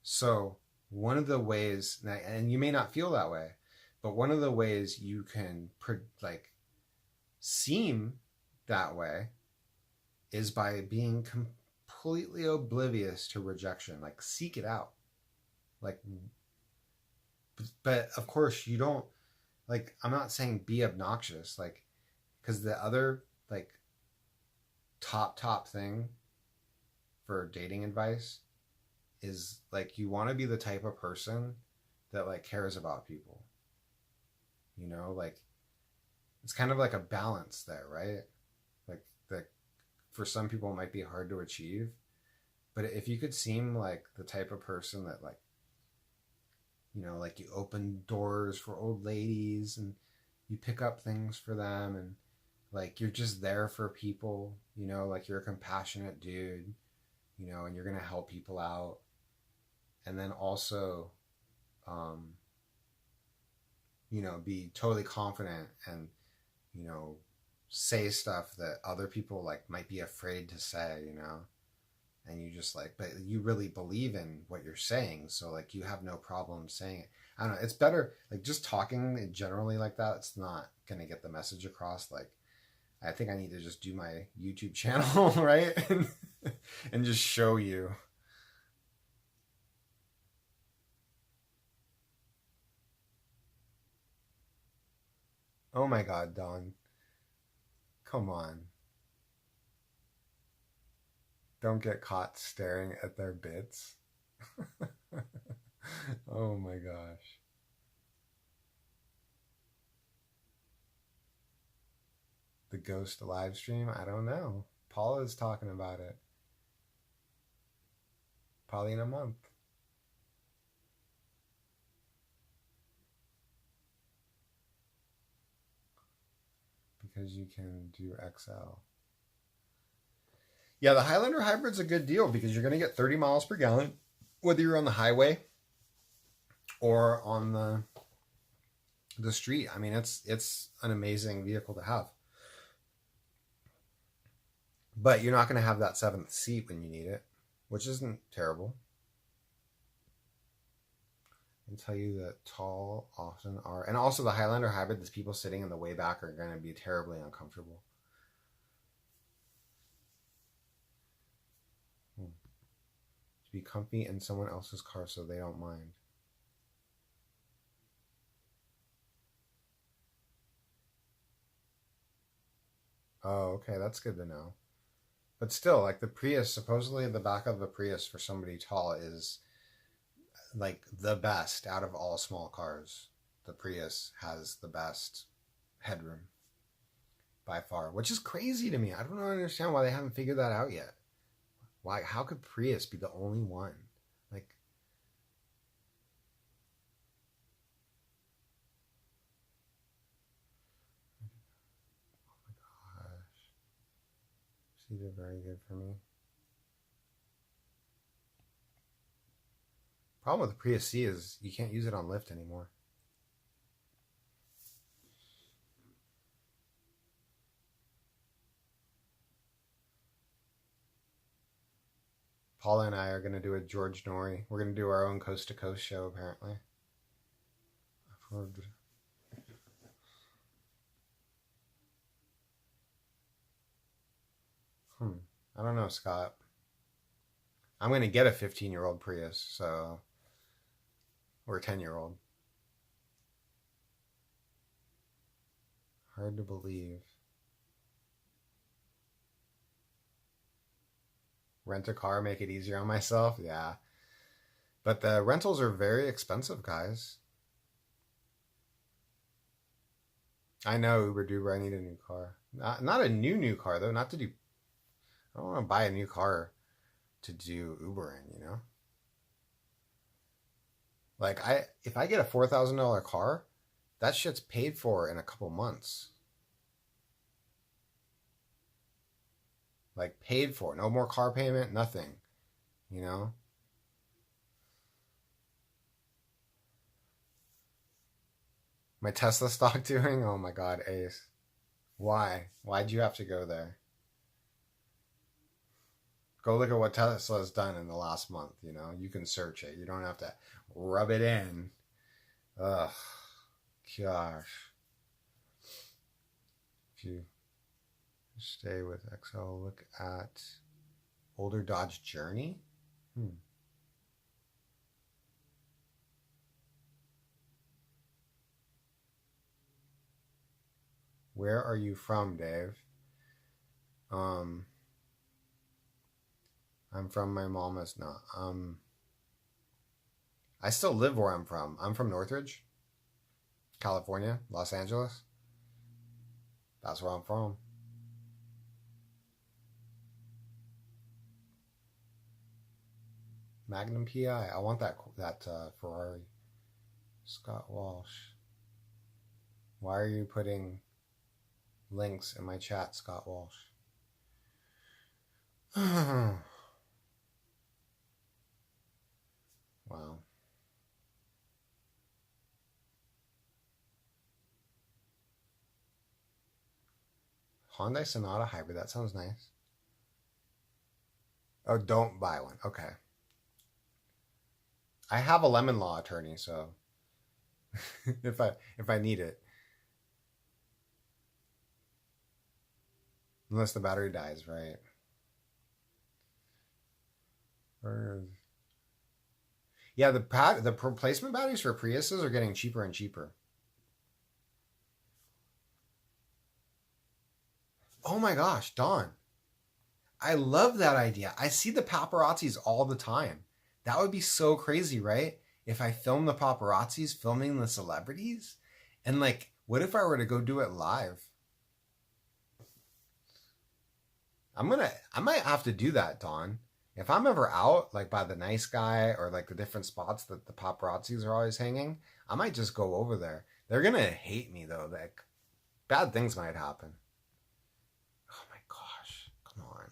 So one of the ways, and you may not feel that way, but one of the ways you can like seem that way is by being completely oblivious to rejection. Like, seek it out. Like, but of course you don't, like, I'm not saying be obnoxious, like, because the other, like, top thing for dating advice is like you want to be the type of person that like cares about people. You know, like it's kind of like a balance there, right? Like that for some people it might be hard to achieve, but if you could seem like the type of person that like, you know, like you open doors for old ladies and you pick up things for them and like you're just there for people, you know, like you're a compassionate dude, you know, and you're going to help people out. And then also, um, you know, be totally confident and, you know, say stuff that other people like might be afraid to say, you know, and you just like, but you really believe in what you're saying. So like you have no problem saying it. I don't know. It's better like just talking generally like that. It's not going to get the message across. Like, I think I need to just do my YouTube channel, right? And just show you. Oh my God, Don. Come on. Don't get caught staring at their bits. Oh my gosh. The ghost live stream? I don't know. Paula's talking about it. Probably in a month. Because you can do XL. Yeah, the Highlander Hybrid's a good deal because you're going to get 30 miles per gallon, whether you're on the highway or on the street. I mean, it's an amazing vehicle to have. But you're not going to have that seventh seat when you need it, which isn't terrible. I can tell you that tall often are, and also the Highlander Hybrid, the people sitting in the way back are going to be terribly uncomfortable. To be comfy in someone else's car so they don't mind. Oh, okay, that's good to know. But still, like the Prius, supposedly the back of the Prius for somebody tall is like the best out of all small cars. The Prius has the best headroom by far, which is crazy to me. I don't understand why they haven't figured that out yet. Why? How could Prius be the only one? Like, oh my gosh, these are very good for me. Problem with the Prius C is you can't use it on Lyft anymore. Paula and I are going to do a George Norrie. We're going to do our own coast to coast show, apparently. I've heard. I don't know, Scott. I'm going to get a 15-year-old Prius, so. Or a 10-year-old. Hard to believe. Rent a car, make it easier on myself? Yeah. But the rentals are very expensive, guys. I know, Uber Duber, I need a new car. Not a new car, though. Not to do. I don't want to buy a new car to do Ubering, you know? Like, if I get a $4,000 car, that shit's paid for in a couple months. Like, paid for. No more car payment, nothing, you know? My Tesla stock doing? Oh my God, Ace. Why? Why'd you have to go there? Go look at what Tesla's done in the last month, you know? You can search it. You don't have to rub it in. Ugh. Gosh. If you stay with XL, look at older Dodge Journey. Where are you from, Dave? I'm from my mom is not. I still live where I'm from. I'm from Northridge, California, Los Angeles. That's where I'm from. Magnum PI. I want that Ferrari. Scott Walsh. Why are you putting links in my chat, Scott Walsh? Wow. Hyundai Sonata Hybrid. That sounds nice. Oh, don't buy one. Okay. I have a lemon law attorney, so if I need it. Unless the battery dies, right? Yeah, the replacement batteries for Priuses are getting cheaper and cheaper. Oh my gosh, Dawn. I love that idea. I see the paparazzis all the time. That would be so crazy, right? If I film the paparazzis filming the celebrities? And like, what if I were to go do it live? I might have to do that, Dawn. If I'm ever out, like by the nice guy or like the different spots that the paparazzis are always hanging, I might just go over there. They're gonna hate me though. Like, bad things might happen. Oh my gosh, come on.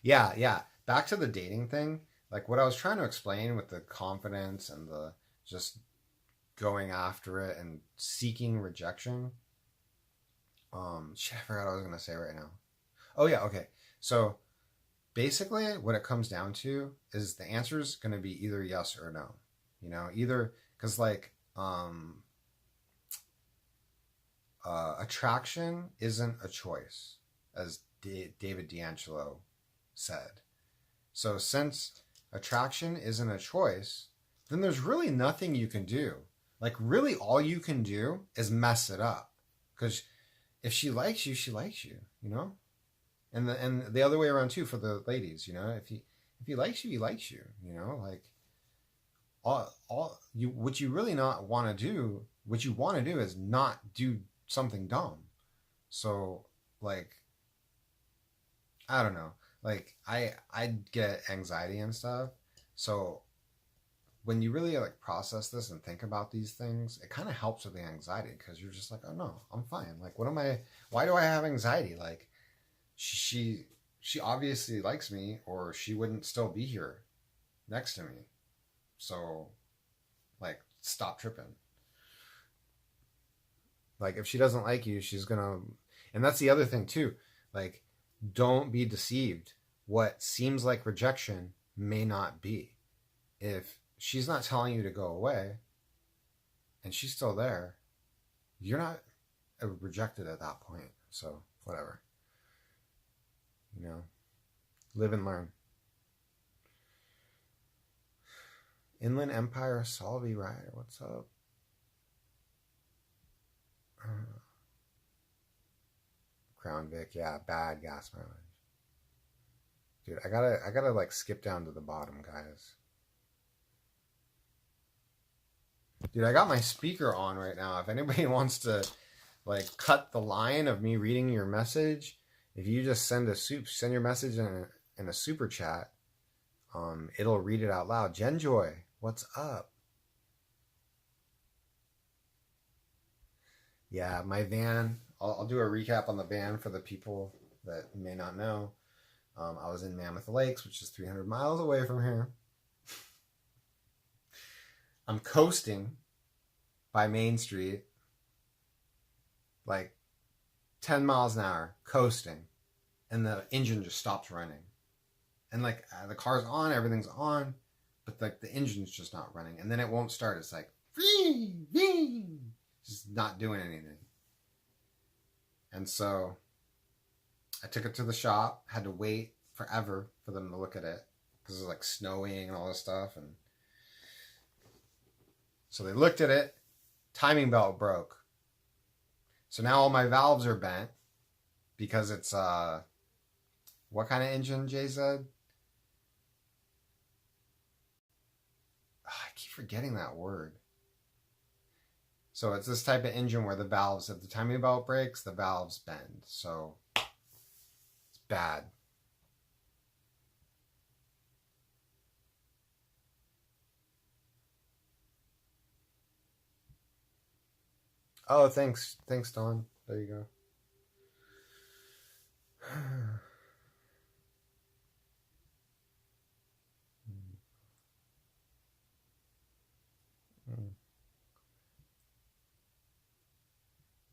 Yeah. Back to the dating thing. Like what I was trying to explain with the confidence and the just going after it and seeking rejection. Shit, I forgot what I was gonna say right now. Oh yeah, okay. So basically, what it comes down to is the answer is gonna be either yes or no. You know, either because like attraction isn't a choice, as David D'Angelo said. So since attraction isn't a choice, then there's really nothing you can do. Like really all you can do is mess it up. Because if she likes you, she likes you, you know? And the other way around too for the ladies, you know, if he likes you, he likes you, you know, like all you what you really not want to do, what you want to do is not do something dumb. So like I don't know. Like I get anxiety and stuff. So when you really like process this and think about these things, it kind of helps with the anxiety because you're just like, oh no, I'm fine. Like, what am I? Why do I have anxiety? Like, she obviously likes me, or she wouldn't still be here next to me. So, like, stop tripping. Like, if she doesn't like you, she's gonna. And that's the other thing too. Like, don't be deceived. What seems like rejection may not be. If she's not telling you to go away and she's still there, you're not rejected at that point. So whatever, you know, live and learn. Inland Empire Solvay Rider, what's up? Crown Vic, yeah, bad gas mileage. Dude, I gotta like skip down to the bottom, guys. Dude, I got my speaker on right now. If anybody wants to like cut the line of me reading your message, if you just send your message in a super chat, it'll read it out loud. Genjoy, what's up? Yeah, my van. I'll do a recap on the van for the people that may not know. I was in Mammoth Lakes, which is 300 miles away from here. I'm coasting by Main Street, like 10 miles an hour, coasting, and the engine just stops running. And like the car's on, everything's on, but like the engine's just not running. And then it won't start. It's like, just not doing anything. And so I took it to the shop, had to wait forever for them to look at it because it was like snowing and all this stuff. And so they looked at it, timing belt broke. So now all my valves are bent because it's what kind of engine, Jay said? Oh, I keep forgetting that word. So it's this type of engine where the valves, if the timing belt breaks, the valves bend. So it's bad. Oh, thanks. Thanks, Dawn. There you go.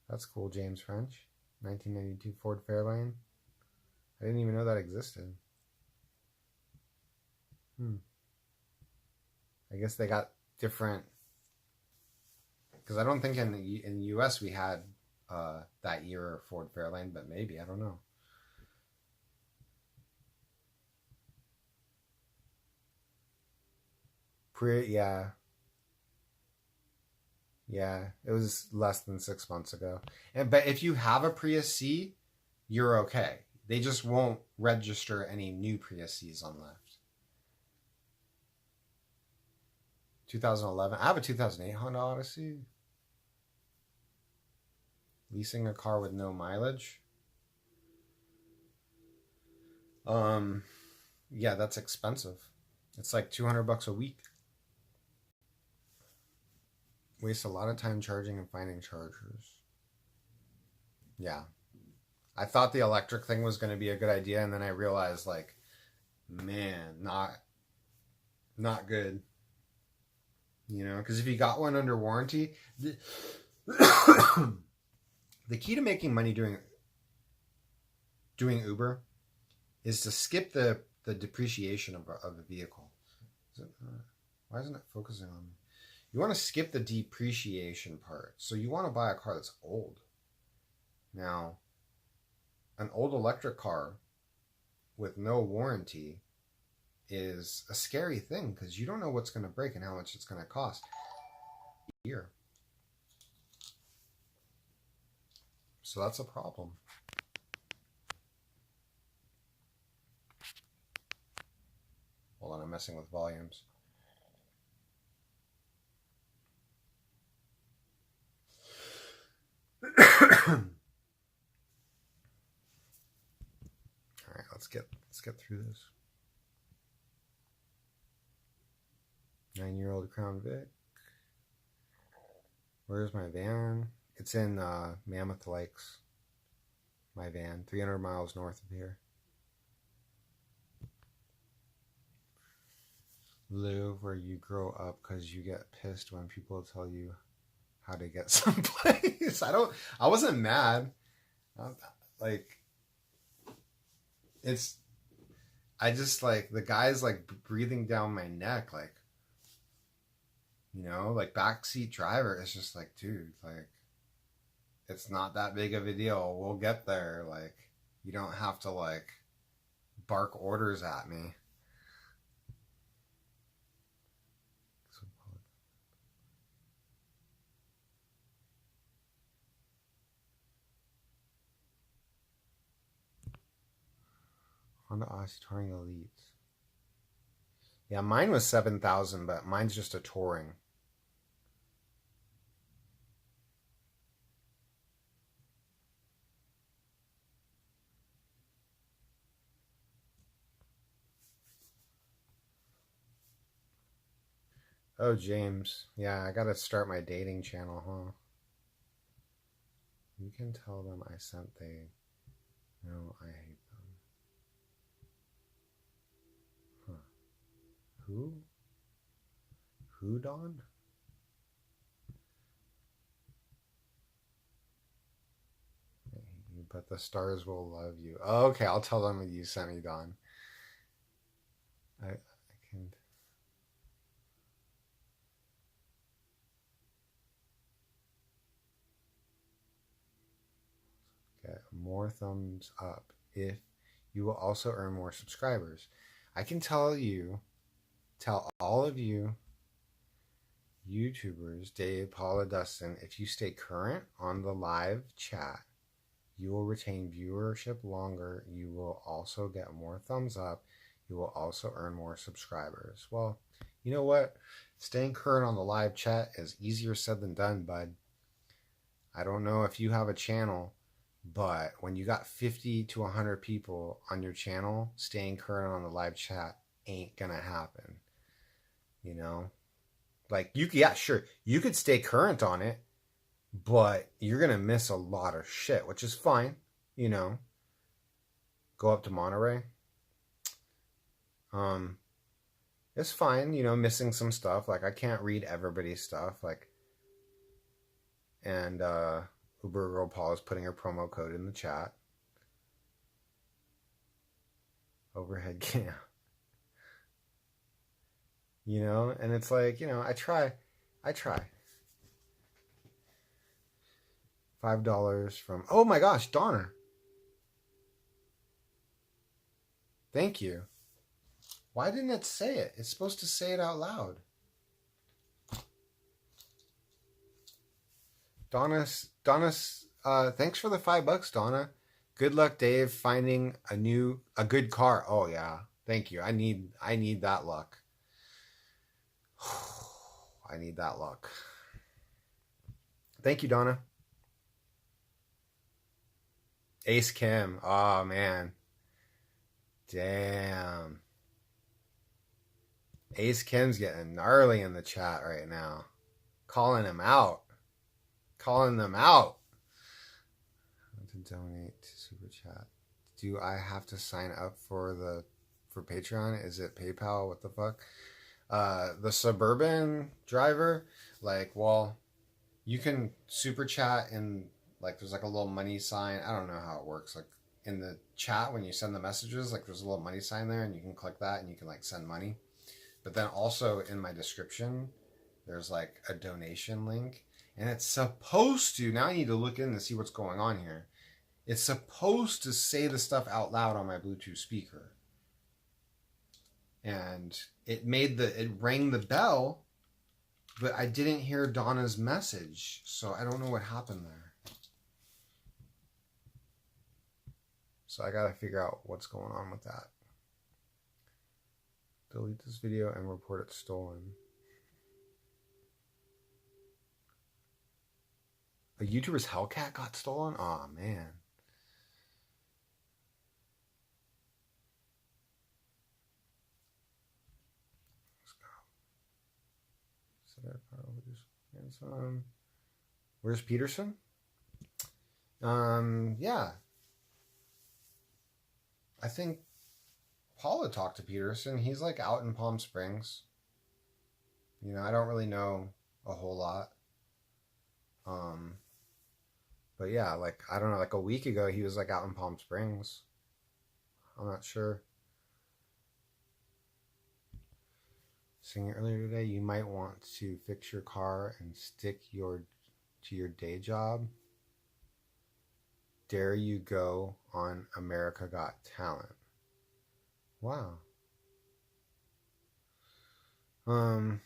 That's cool, James French. 1992 Ford Fairlane. I didn't even know that existed. I guess they got different, because I don't think in the U.S. we had that year Ford Fairlane, but maybe, I don't know. Yeah. Yeah, it was less than 6 months ago. But if you have a Prius C, you're okay. They just won't register any new Prius Cs on left. 2011. I have a 2008 Honda Odyssey. Leasing a car with no mileage. Yeah, that's expensive. It's like $200 a week. Waste a lot of time charging and finding chargers. Yeah. I thought the electric thing was going to be a good idea, and then I realized, like, man, not good. You know, because if you got one under warranty, the key to making money doing Uber is to skip the depreciation of a vehicle. Why isn't it focusing on me? You want to skip the depreciation part. So you want to buy a car that's old. Now, an old electric car with no warranty is a scary thing because you don't know what's going to break and how much it's going to cost a year. So that's a problem. Hold on, I'm messing with volumes. All right, let's get through this. 9-year-old Crown Vic. Where's my van? It's in Mammoth Lakes. My van, 300 miles north of here. Live where you grow up because you get pissed when people tell you how to get someplace. I wasn't mad. Like, I just, like, the guy's, like, breathing down my neck, like, you know, like, backseat driver. It's just like, dude, like, it's not that big of a deal. We'll get there. Like, you don't have to, like, bark orders at me. Honda Odyssey Touring Elite. Yeah, mine was 7,000, but mine's just a touring. Oh, James. Yeah, I gotta start my dating channel, huh? You can tell them I sent they. No, I hate them. Huh. Who? Who, Dawn? But the stars will love you. Oh, okay, I'll tell them you sent me, Dawn. I can. Get more thumbs up if you will also earn more subscribers. I can tell all of you YouTubers, Dave, Paula, Dustin, if you stay current on the live chat, you will retain viewership longer. You will also get more thumbs up. You will also earn more subscribers. Well, you know what? Staying current on the live chat is easier said than done, bud. I don't know if you have a channel, but when you got 50 to 100 people on your channel, staying current on the live chat ain't gonna happen. You know? Like, yeah, sure, you could stay current on it, but you're gonna miss a lot of shit, which is fine. You know? Go up to Monterey. It's fine, you know, missing some stuff. Like, I can't read everybody's stuff. Like, and Uber Girl Paul is putting her promo code in the chat. Overhead cam. You know, and it's like, you know, I try. $5 from, oh my gosh, Donna. Thank you. Why didn't it say it? It's supposed to say it out loud. Donna's, thanks for the $5, Donna. Good luck, Dave, finding a good car. Oh yeah, thank you. I need that luck. I need that luck. Thank you, Donna. Ace Kim. Oh man. Damn. Ace Kim's getting gnarly in the chat right now. Calling him out. Calling them out. To donate to Super Chat. Do I have to sign up for Patreon? Is it PayPal? What the fuck? The Suburban driver, like, well, you can Super Chat and like there's like a little money sign. I don't know how it works. Like in the chat when you send the messages, like there's a little money sign there and you can click that and you can like send money. But then also in my description, there's like a donation link. And it's supposed to, now I need to look in and see what's going on here. It's supposed to say the stuff out loud on my Bluetooth speaker. And it rang the bell, but I didn't hear Donna's message. So I don't know what happened there. So I gotta figure out what's going on with that. Delete this video and report it stolen. A YouTuber's Hellcat got stolen? Aw, man. Let's go. Where's Peterson? Yeah. I think Paula talked to Peterson. He's like out in Palm Springs. You know, I don't really know a whole lot. But yeah, like, I don't know, like a week ago, he was like out in Palm Springs. I'm not sure. Saying earlier today, you might want to fix your car and stick to your day job. Dare you go on America Got Talent. Wow. Can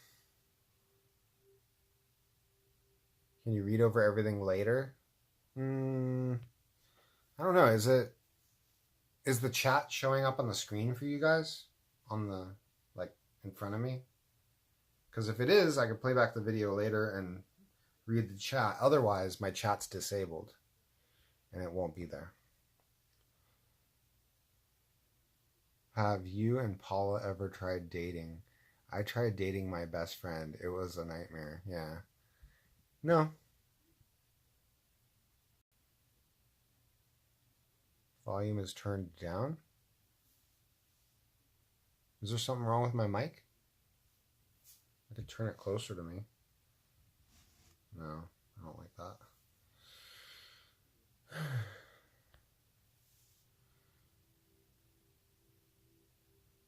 you read over everything later? I don't know. Is the chat showing up on the screen for you guys? On the, like, in front of me? Because if it is, I could play back the video later and read the chat. Otherwise, my chat's disabled. And it won't be there. Have you and Paula ever tried dating? I tried dating my best friend. It was a nightmare. Yeah. No. Volume is turned down. Is there something wrong with my mic? I could turn it closer to me. No, I don't like that.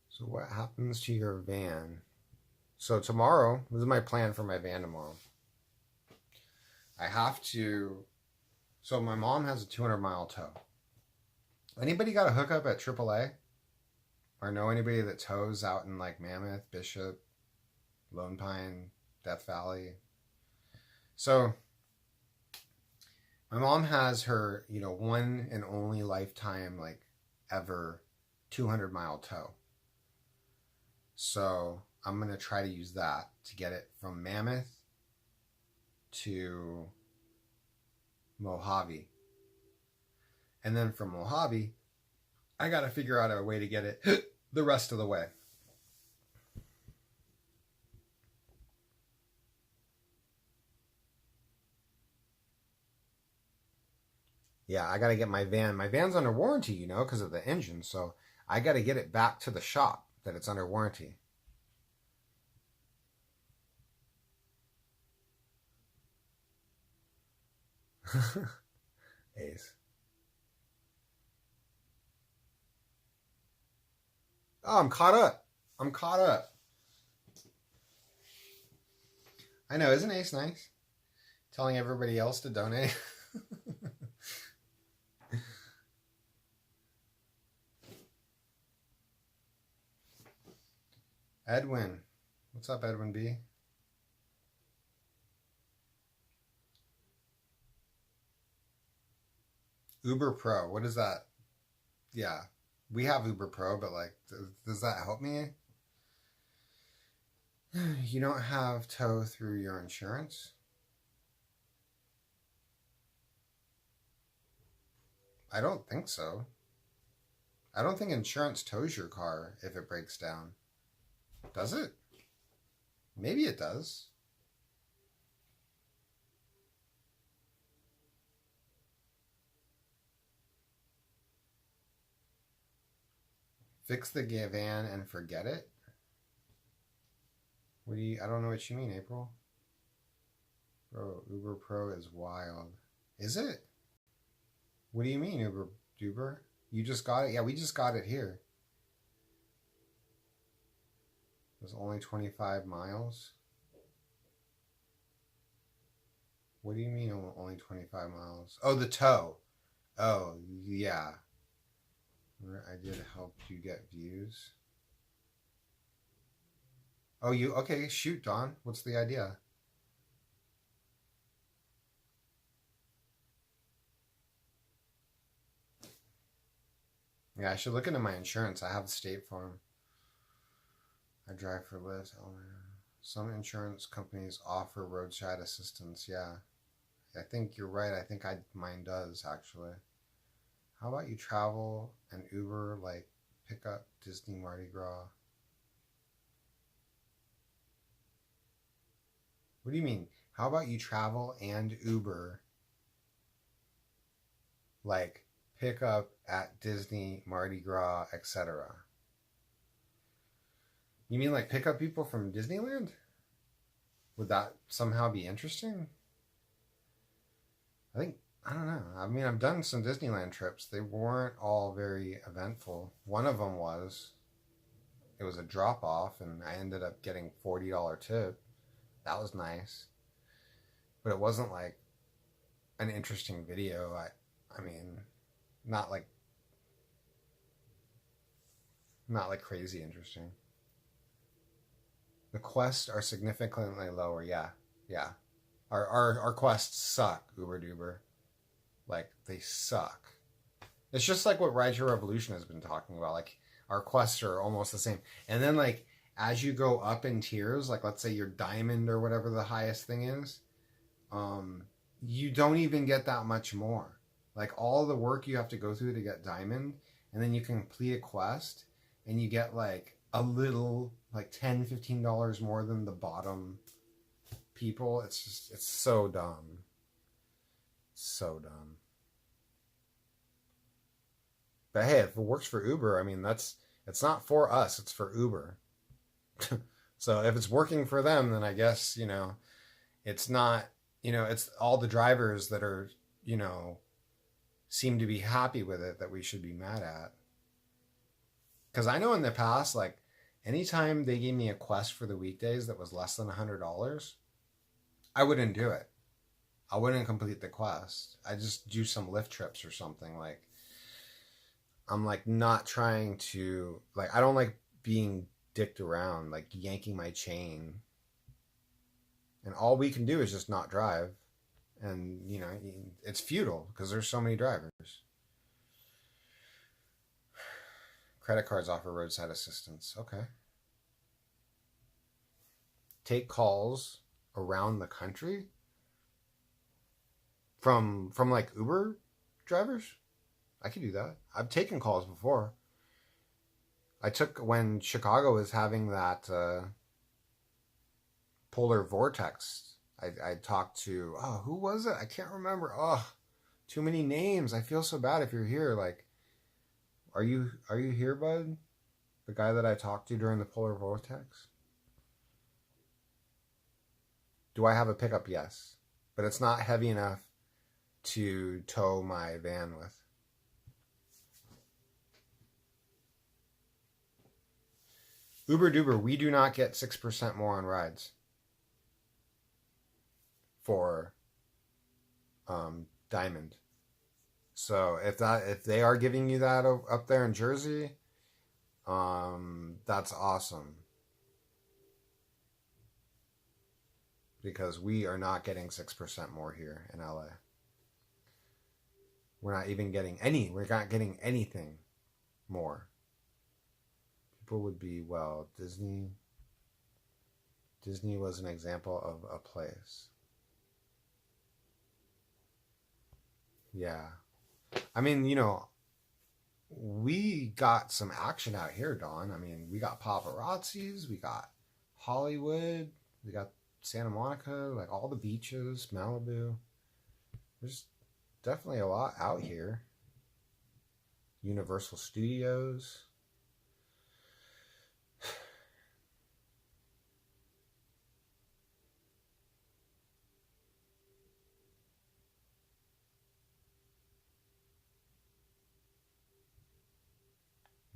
So what happens to your van? So tomorrow, this is my plan for my van tomorrow. I have to, so my mom has a 200-mile tow. Anybody got a hookup at AAA? Or know anybody that tows out in like Mammoth, Bishop, Lone Pine, Death Valley. So my mom has her, one and only lifetime, like ever 200-mile tow. So I'm going to try to use that to get it from Mammoth to Mojave. And then from Mojave, I got to figure out a way to get it the rest of the way. Yeah, I got to get my van. My van's under warranty, because of the engine. So I got to get it back to the shop that it's under warranty. Ace. Oh, I'm caught up. I'm caught up. I know, isn't Ace nice? Telling everybody else to donate. Edwin. What's up, Edwin B? Uber Pro. What is that? Yeah. We have Uber Pro, but like, does that help me? You don't have tow through your insurance? I don't think so. I don't think insurance tows your car if it breaks down. Does it? Maybe it does. Fix the van and forget it? I don't know what you mean, April. Bro, Uber Pro is wild. Is it? What do you mean, Uber? You just got it? Yeah, we just got it here. It was only 25 miles. What do you mean only 25 miles? Oh, the tow. Oh, yeah. I did help you get views. Oh, okay, shoot, Don. What's the idea? Yeah, I should look into my insurance. I have State Farm. I drive for Lyft. Some insurance companies offer roadside assistance. Yeah, I think you're right. I think mine does, actually. How about you travel and Uber, like pick up Disney Mardi Gras? What do you mean? How about you travel and Uber, like pick up at Disney, Mardi Gras, etc.? You mean like pick up people from Disneyland? Would that somehow be interesting? I don't know. I mean, I've done some Disneyland trips. They weren't all very eventful. One of them was, it was a drop off and I ended up getting $40 tip. That was nice. But it wasn't like an interesting video. I mean, not like crazy interesting. The quests are significantly lower. Yeah. Yeah. Our quests suck, Uber Duber. Like, they suck. It's just like what Ride Your Revolution has been talking about. Like, our quests are almost the same. And then, like, as you go up in tiers, like, let's say you're diamond or whatever the highest thing is, you don't even get that much more. Like, all the work you have to go through to get diamond, and then you complete a quest, and you get, like, a little, like, $10, $15 more than the bottom people. It's so dumb. So dumb. But hey, if it works for Uber, I mean, it's not for us, it's for Uber. So if it's working for them, then I guess, it's not, it's all the drivers that are, seem to be happy with it that we should be mad at. Because I know in the past, like, anytime they gave me a quest for the weekdays that was less than $100, I wouldn't do it. I wouldn't complete the quest. I just do some Lyft trips or something. Like, I'm like not trying to, like, I don't like being dicked around, like yanking my chain. And all we can do is just not drive. And, you know, it's futile because there's so many drivers. Credit cards offer roadside assistance. Okay. Take calls around the country from like Uber drivers. I could do that. I've taken calls before. I took when Chicago was having that polar vortex. I talked to, oh, who was it? I can't remember. Oh, too many names. I feel so bad if you're here. Like, are you here, bud? The guy that I talked to during the polar vortex. Do I have a pickup? Yes, but it's not heavy enough to tow my van with. Uber Duber, we do not get 6% more on rides for Diamond. So if they are giving you that up there in Jersey, that's awesome. Because we are not getting 6% more here in LA. We're not even getting any. We're not getting anything more. People would be, well, Disney was an example of a place. Yeah. I mean, you know, we got some action out here, Dawn. I mean, we got paparazzis, we got Hollywood, we got Santa Monica, like all the beaches, Malibu. There's definitely a lot out here. Universal Studios.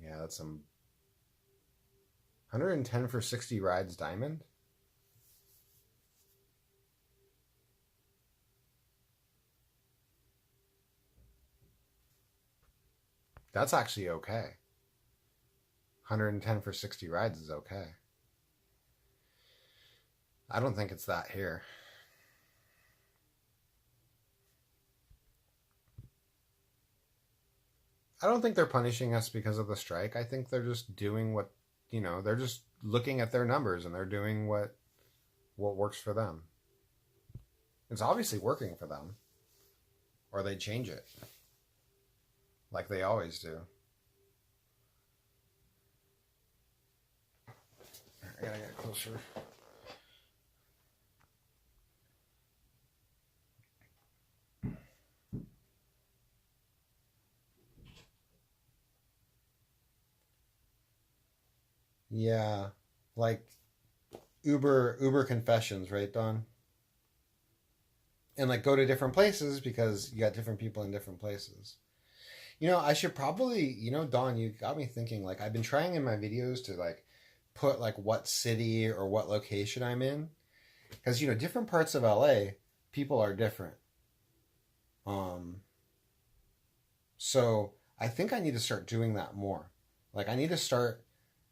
Yeah, that's some 110 for 60 rides Diamond. That's actually okay. 110 for 60 rides is okay. I don't think it's that here. I don't think they're punishing us because of the strike. I think they're just doing what, you know, they're just looking at their numbers and they're doing what works for them. It's obviously working for them. Or they change it. Like they always do. I gotta get closer. Yeah. Like Uber confessions, right, Don? And like go to different places because you got different people in different places. You know, I should probably, you know, Don, you got me thinking, like I've been trying in my videos to like put like what city or what location I'm in. Because, you know, different parts of LA, people are different. Um, so I think I need to start doing that more. Like I need to start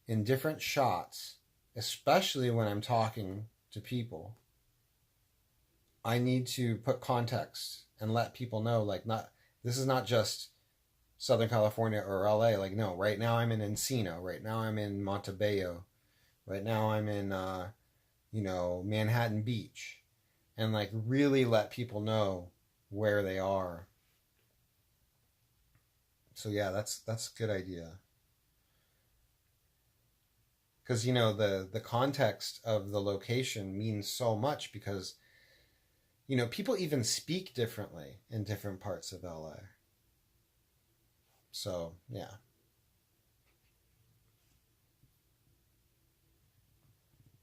in different shots, especially when I'm talking to people. I need to put context and let people know, like, not, this is not just Southern California or LA. Like, no, right now I'm in Encino. Right now I'm in Montebello. Right now I'm in, you know, Manhattan Beach. And like really let people know where they are. So yeah, that's a good idea. Because you know the context of the location means so much because you know people even speak differently in different parts of LA. So yeah.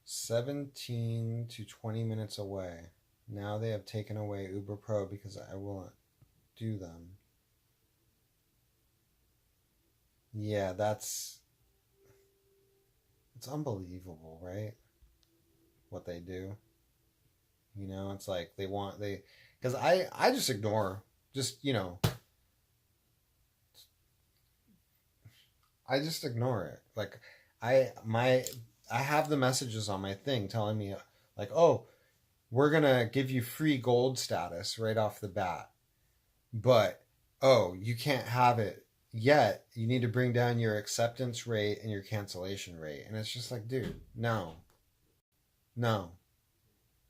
17 to 20 minutes away. Now they have taken away Uber Pro because I won't do them. Yeah, it's unbelievable, right? What they do. You know, it's like they because I just ignore, just, you know, I just ignore it. Like I my I have the messages on my thing telling me like, "Oh, we're going to give you free gold status right off the bat. But, oh, you can't have it yet. You need to bring down your acceptance rate and your cancellation rate. And it's just like, dude, no. No.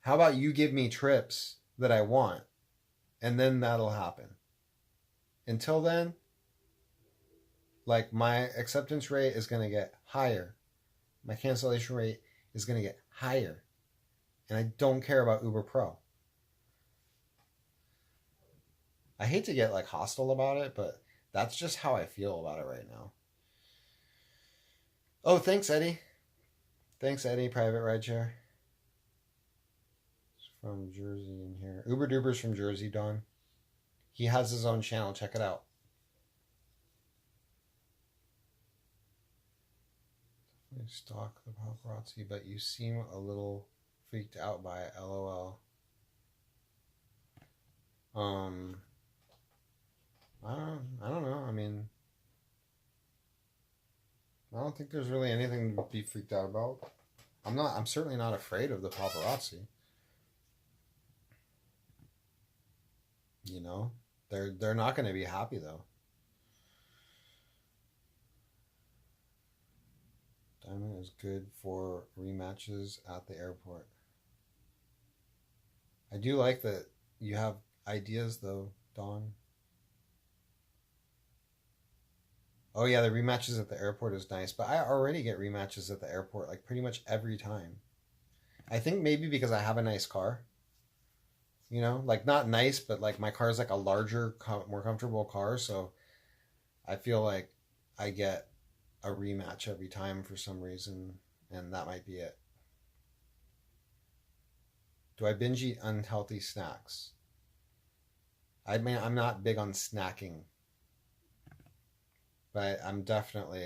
How about you give me trips that I want, and then that'll happen. Until then, like, my acceptance rate is going to get higher. My cancellation rate is going to get higher. And I don't care about Uber Pro. I hate to get like hostile about it, but that's just how I feel about it right now. Oh, thanks, Eddie. Thanks, Eddie, private rideshare. It's from Jersey in here. Uber Duber's from Jersey, Don. He has his own channel. Check it out. I stalk the paparazzi, but you seem a little freaked out by it. LOL. I don't know. I mean, I don't think there's really anything to be freaked out about. I'm certainly not afraid of the paparazzi. You know, they're not going to be happy though. Diamond is good for rematches at the airport. I do like that you have ideas though, Dawn. Oh yeah, the rematches at the airport is nice, but I already get rematches at the airport like pretty much every time. I think maybe because I have a nice car. You know, like not nice, but like my car is like a larger, more comfortable car, so I feel like I get a rematch every time for some reason, and that might be it. Do I binge eat unhealthy snacks? I mean, I'm not big on snacking, but I'm definitely,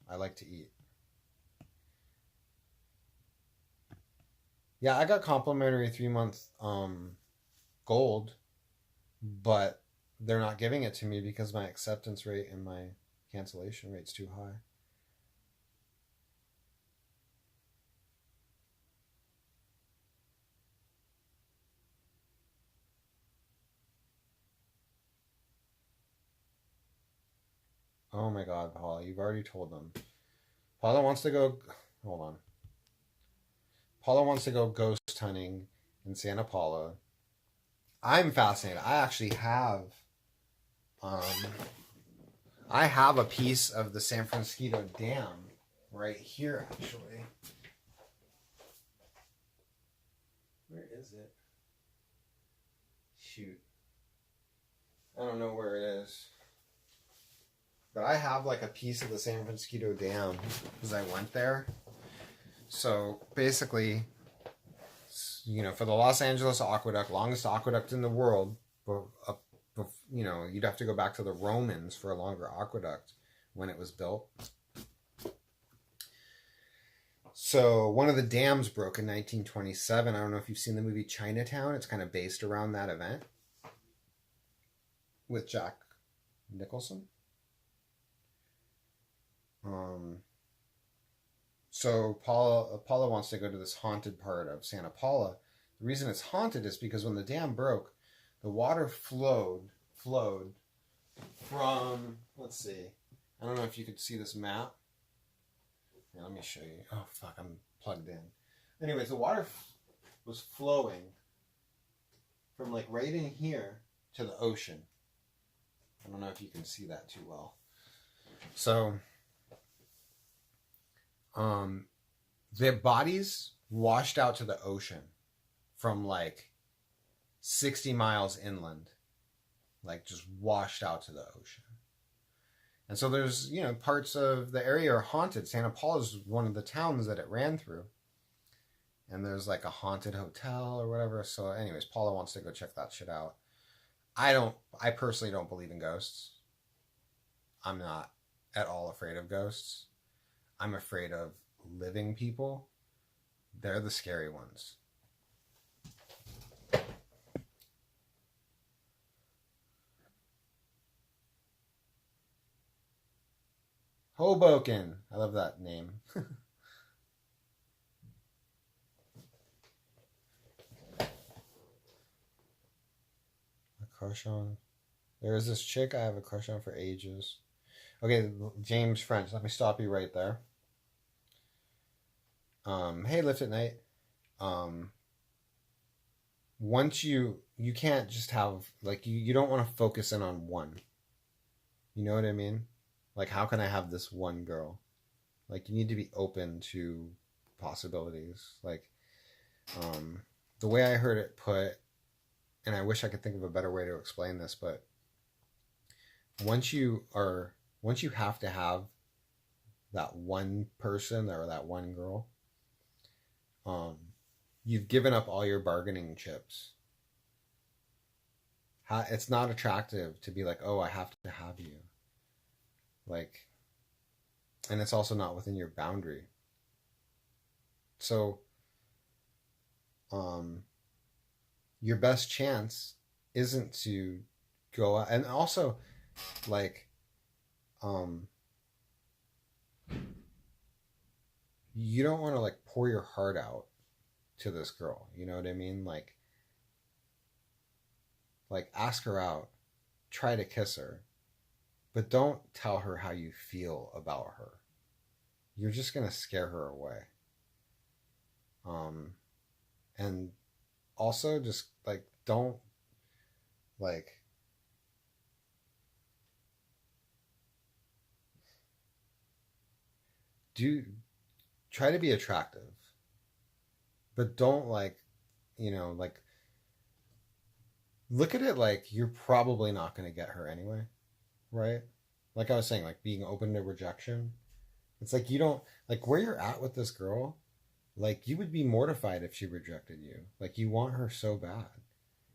I like to eat. Yeah, I got complimentary 3 month gold, but they're not giving it to me because my acceptance rate and my cancellation rate's too high. Oh my God, Paula, you've already told them. Paula wants to go. Hold on. Paula wants to go ghost hunting in Santa Paula. I'm fascinated. Um, I have a piece of the San Francisco Dam right here, actually. Where is it? Shoot. I don't know where it is. But I have like a piece of the San Francisco Dam because I went there. So basically, for the Los Angeles Aqueduct, longest aqueduct in the world, you'd have to go back to the Romans for a longer aqueduct when it was built. So one of the dams broke in 1927. I don't know if you've seen the movie Chinatown. It's kind of based around that event with Jack Nicholson. So Paula wants to go to this haunted part of Santa Paula. The reason it's haunted is because when the dam broke, the water flowed from, let's see, I don't know if you could see this map. Here, let me show you. Oh, fuck, I'm plugged in. Anyways, the water was flowing from like right in here to the ocean. I don't know if you can see that too well. So, their bodies washed out to the ocean from like 60 miles inland, like just washed out to the ocean. And so there's, parts of the area are haunted. Santa Paula is one of the towns that it ran through. And there's like a haunted hotel or whatever. So anyways, Paula wants to go check that shit out. I personally don't believe in ghosts. I'm not at all afraid of ghosts. I'm afraid of living people. They're the scary ones. Hoboken. I love that name. crush on. There is this chick I have a crush on for ages. Okay, James French. Let me stop you right there. Hey, Lift at Night. Um, Once you can't just have like you don't want to focus in on one. You know what I mean? Like, how can I have this one girl? Like, you need to be open to possibilities. Like, um, the way I heard it put, and I wish I could think of a better way to explain this, but once you are, once you have to have that one person or that one girl, um, you've given up all your bargaining chips. It's not attractive to be like, oh, I have to have you. Like, and it's also not within your boundary. So, um, your best chance isn't to go out, and also, like, um, you don't want to like pour your heart out to this girl. You know what I mean? Like ask her out, try to kiss her, but don't tell her how you feel about her. You're just gonna scare her away. Um, and also just like don't like do try to be attractive, but don't like like look at it like you're probably not going to get her anyway, right? Like I was saying, like being open to rejection. It's like you don't like where you're at with this girl. Like you would be mortified if she rejected you. Like you want her so bad.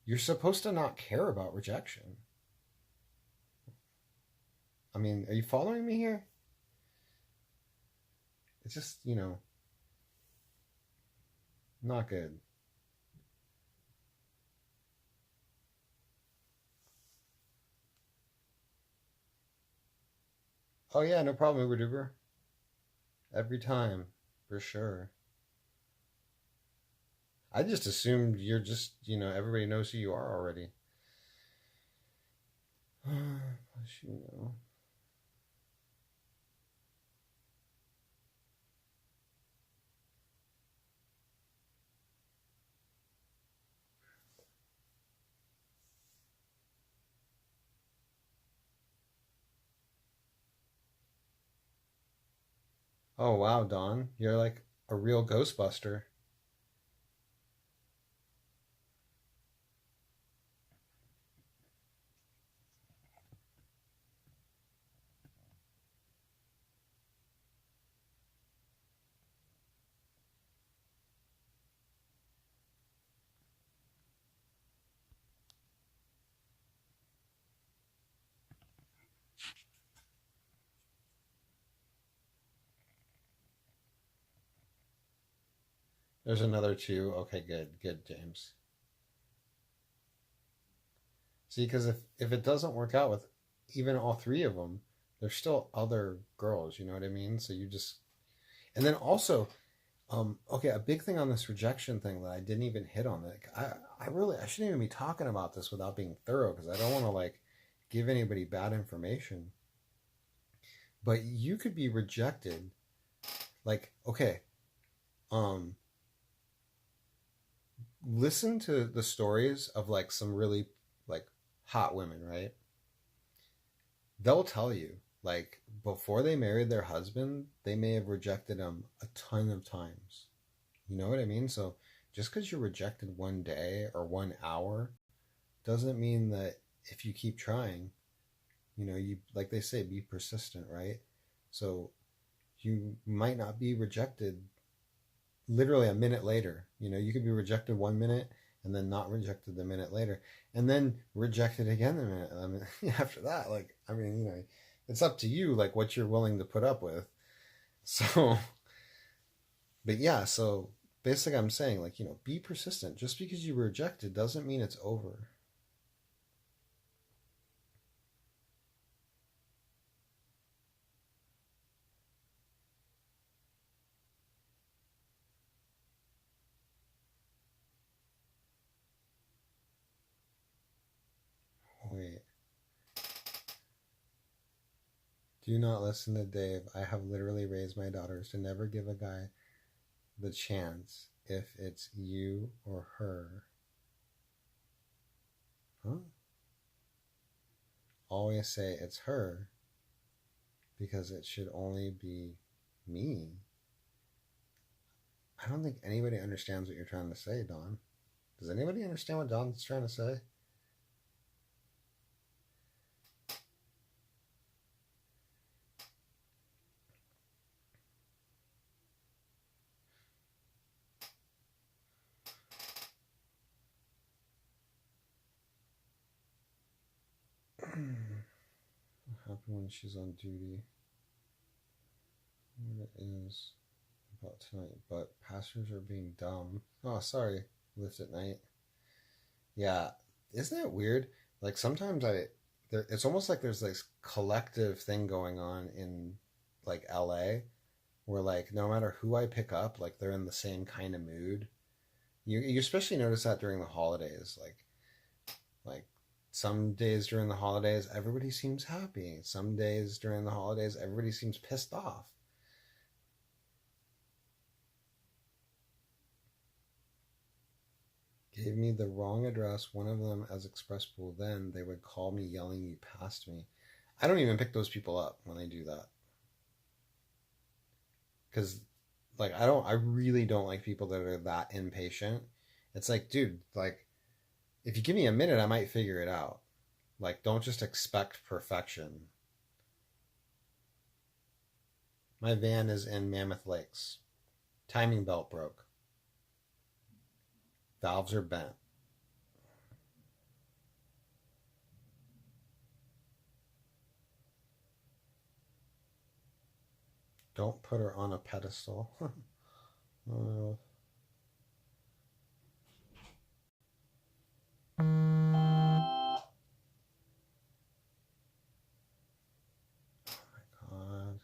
You're supposed to not care about rejection. I mean, are you following me here? It's just, not good. Oh yeah, no problem, Uber Duber. Every time, for sure. I just assumed you're just, everybody knows who you are already. Plus, Oh wow, Don, you're like a real Ghostbuster. There's another two. Okay, good, James. See, because if it doesn't work out with even all three of them, there's still other girls. You know what I mean? So you just and then also, okay, a big thing on this rejection thing that I didn't even hit on. Like, I shouldn't even be talking about this without being thorough because I don't want to like give anybody bad information. But you could be rejected. Like, okay, um, listen to the stories of like some really like hot women, right? They'll tell you like before they married their husband, they may have rejected him a ton of times. You know what I mean? So just because you're rejected one day or 1 hour doesn't mean that if you keep trying, you like they say, be persistent, right? So you might not be rejected literally a minute later. You could be rejected 1 minute and then not rejected the minute later, and then rejected again the minute after that. Like, I mean, it's up to you, like what you're willing to put up with. So, but yeah, so basically, I'm saying, like, be persistent. Just because you were rejected doesn't mean it's over. Do not listen to Dave. I have literally raised my daughters to never give a guy the chance if it's you or her. Huh? Always say it's her because it should only be me. I don't think anybody understands what you're trying to say, Dawn. Does anybody understand what Dawn's trying to say? What happened when she's on duty? What it is about tonight, but passengers are being dumb. Oh, sorry. Lift at night. Yeah, isn't that weird? Like sometimes it's almost like there's this collective thing going on in like LA where like no matter who I pick up, like they're in the same kind of mood. You especially notice that during the holidays, like some days during the holidays everybody seems happy. Some days during the holidays everybody seems pissed off. Gave me the wrong address, one of them as express pool. Then they would call me yelling you passed me. I don't even pick those people up when they do that. Because like I really don't like people that are that impatient. It's like, dude, like if you give me a minute I might figure it out. Like don't just expect perfection. My van is in Mammoth Lakes. Timing belt broke. Valves are bent. Don't put her on a pedestal. Oh my god.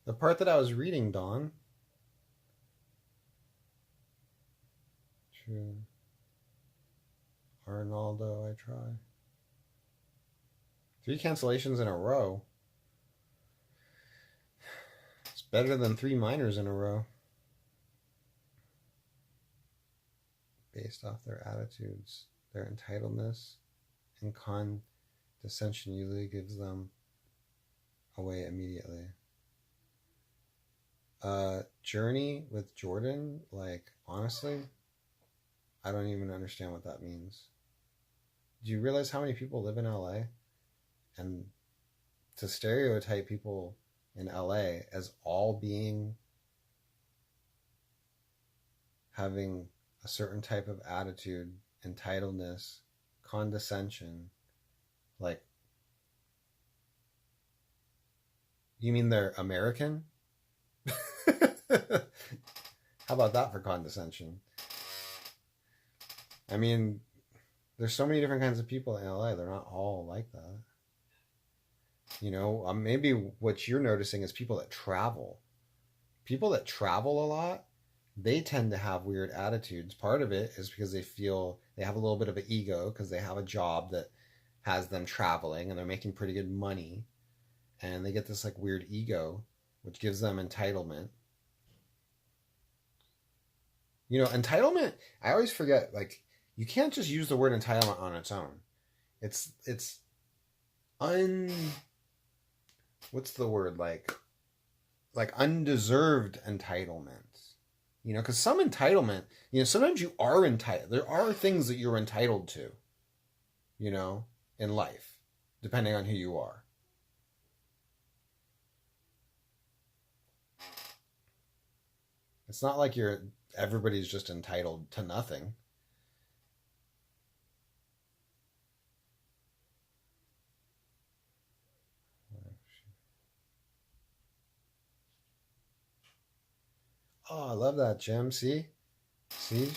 The part that I was reading, Dawn. True. Arnaldo, I try. 3 cancellations in a row. It's better than 3 minors in a row. Based off their attitudes, their entitledness, and condescension usually gives them away immediately. Journey with Jordan, like, honestly, I don't even understand what that means. Do you realize how many people live in LA? And to stereotype people in LA as all being having a certain type of attitude, entitledness, condescension, like, you mean they're American? How about that for condescension? I mean, there's so many different kinds of people in LA. They're not all like that. You know, maybe what you're noticing is people that travel. People that travel a lot, they tend to have weird attitudes. Part of it is because they feel they have a little bit of an ego because they have a job that has them traveling and they're making pretty good money. And they get this like weird ego, which gives them entitlement. You know, entitlement, I always forget, like, you can't just use the word entitlement on its own. It's what's the word, like undeserved entitlement. You know, because some entitlement, you know, sometimes you are entitled. There are things that you're entitled to, you know, in life, depending on who you are. It's not like everybody's just entitled to nothing. Oh, I love that, Jim. See,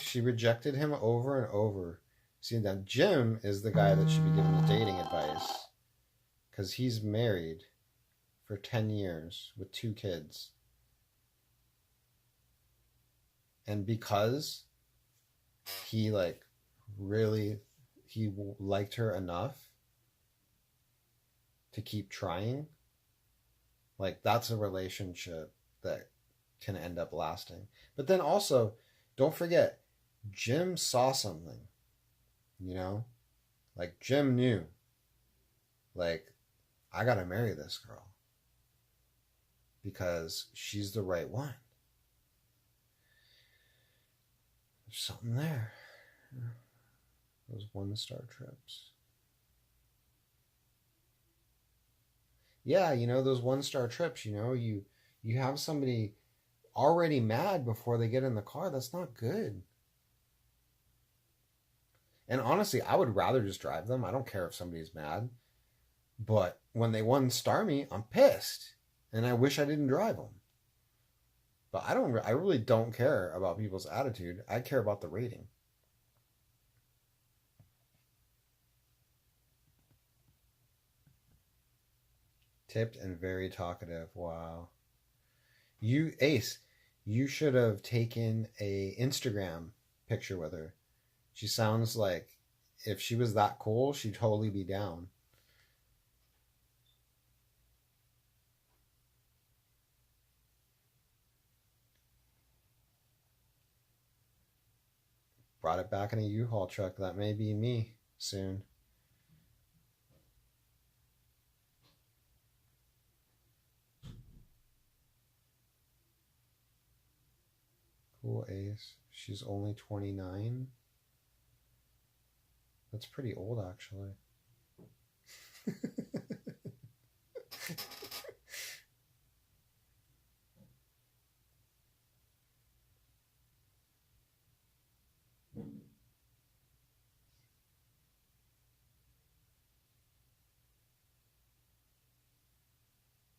she rejected him over and over. See, now Jim is the guy that should be giving the dating advice because he's married for 10 years with 2 kids. And because he he liked her enough to keep trying, like that's a relationship that can end up lasting. But then also, don't forget, Jim saw something, you know? Like Jim knew, like, I gotta marry this girl because she's the right one. There's something there. Those 1-star trips. Yeah, you know, those 1-star trips, you know, you have somebody already mad before they get in the car. That's not good. And honestly, I would rather just drive them. I don't care if somebody's mad. But when they 1-star me, I'm pissed. And I wish I didn't drive them. But I really don't care about people's attitude. I care about the rating. Tipped and very talkative. Wow. Ace, you should have taken a Instagram picture with her. She sounds like if she was that cool, she'd totally be down. Brought it back in a U-Haul truck. That may be me soon. Cool, Ace. She's only 29. That's pretty old, actually.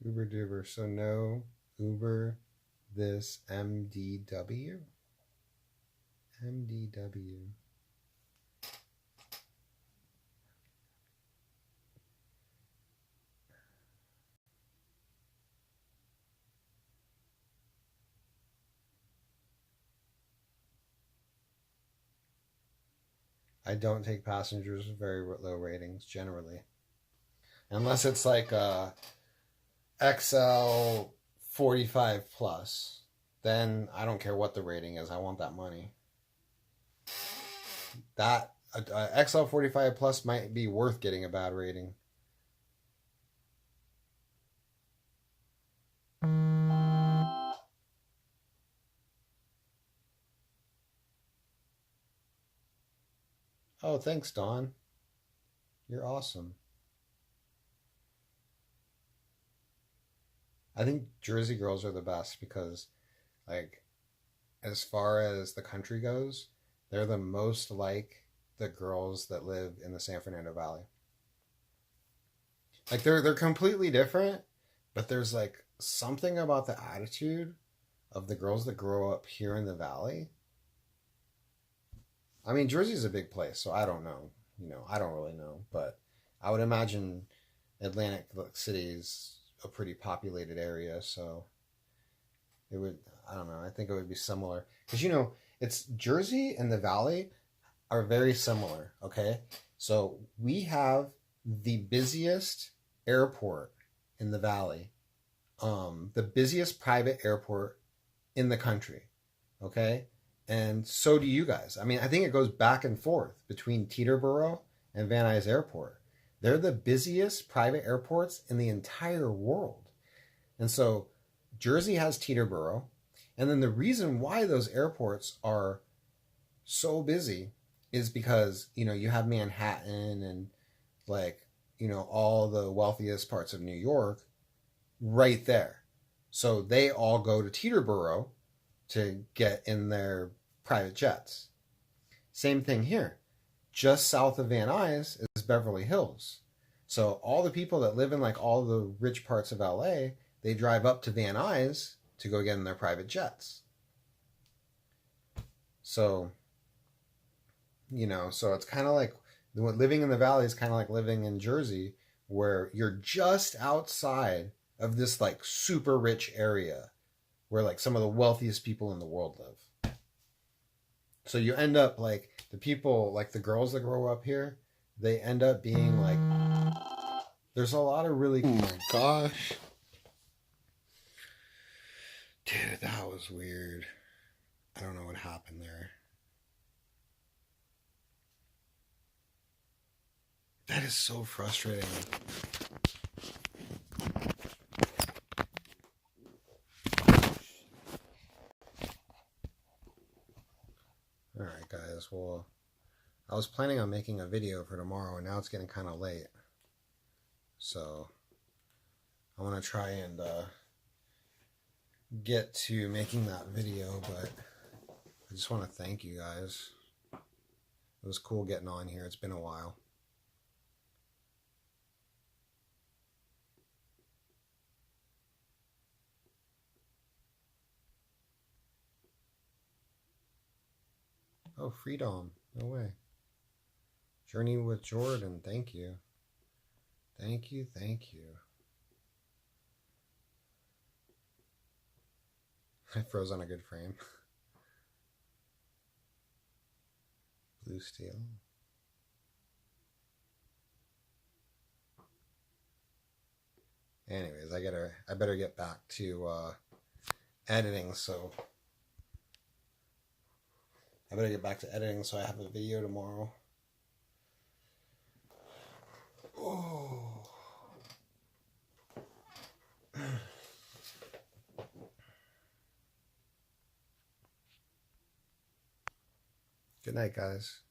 Uber Duber. So no Uber this MDW? MDW. I don't take passengers with very low ratings generally. Unless it's like XL 45 plus. Then I don't care what the rating is. I want that money. That XL 45 plus might be worth getting a bad rating. Oh, thanks, Dawn. You're awesome. I think Jersey girls are the best because, like, as far as the country goes, they're the most like the girls that live in the San Fernando Valley. Like they're completely different, but there's like something about the attitude of the girls that grow up here in the valley. I mean, Jersey's a big place, so I don't know. You know, I don't really know, but I would imagine Atlantic City is a pretty populated area, so it would, I don't know, I think it would be similar. Because, you know, it's Jersey and the Valley are very similar, okay? So we have the busiest airport in the Valley, the busiest private airport in the country, okay? And so do you guys. I mean, I think it goes back and forth between Teterboro and Van Nuys Airport. They're the busiest private airports in the entire world. And so Jersey has Teterboro. And then the reason why those airports are so busy is because, you know, you have Manhattan and like, you know, all the wealthiest parts of New York right there. So they all go to Teterboro to get in their private jets. Same thing here. Just south of Van Nuys is Beverly Hills. So all the people that live in like all the rich parts of LA, they drive up to Van Nuys to go get in their private jets. So, you know, so it's kind of like living in the valley is kind of like living in Jersey, where you're just outside of this like super rich area where like some of the wealthiest people in the world live. So you end up like the people, like the girls that grow up here, they end up being like, there's a lot of really, oh my gosh. Dude, that was weird. I don't know what happened there. That is so frustrating. Alright guys, well, I was planning on making a video for tomorrow and now it's getting kind of late. So, I want to try and get to making that video, but I just want to thank you guys. It was cool getting on here. It's been a while. Oh, Freedom. No way. Journey with Jordan. Thank you. Thank you. Thank you. I froze on a good frame. Blue steel. Anyways, I better get back to editing, so I so I have a video tomorrow. Oh. Good night, guys.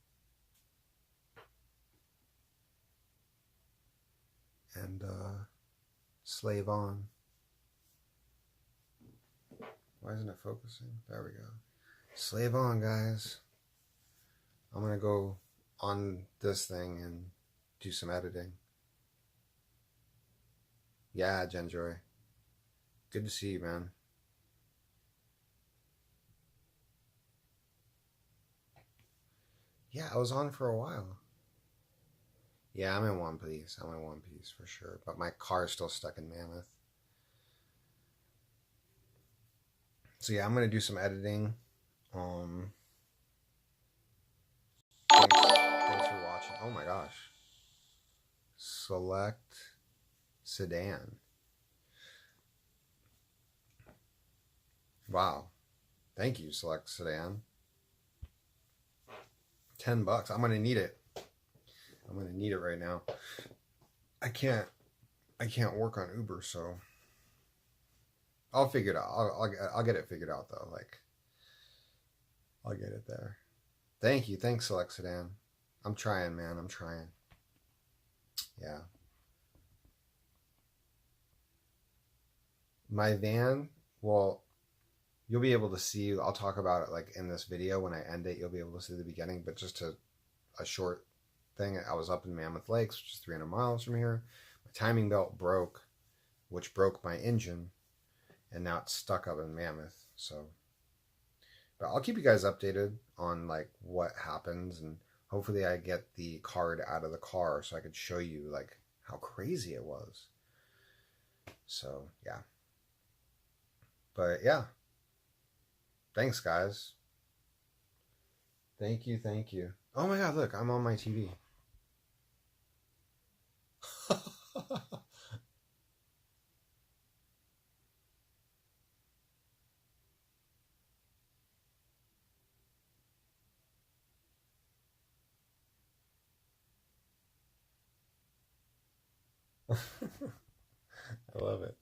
And slave on. Why isn't it focusing? There we go. Slave on, guys. I'm gonna go on this thing and do some editing. Yeah, Genjoy. Good to see you, man. Yeah, I was on for a while. Yeah, I'm in One Piece. I'm in One Piece for sure. But my car is still stuck in Mammoth. So yeah, I'm gonna do some editing. Thanks for watching. Oh my gosh. Select sedan. Wow. Thank you, Select Sedan. $10. I'm gonna need it. I'm gonna need it right now. I can't work on Uber, so I'll figure it out. I'll get it figured out though. Like, I'll get it there. Thank you. Thanks, Select Sedan. I'm trying, man. I'm trying. Yeah. My van, well, you'll be able to see, I'll talk about it like in this video. When I end it, you'll be able to see the beginning, but just a short thing. I was up in Mammoth Lakes, which is 300 miles from here. My timing belt broke, which broke my engine, and now it's stuck up in Mammoth. So, but I'll keep you guys updated on like what happens, and hopefully I get the card out of the car so I could show you like how crazy it was. So yeah. But yeah. Thanks, guys. Thank you, thank you. Oh my god, look, I'm on my TV. I love it.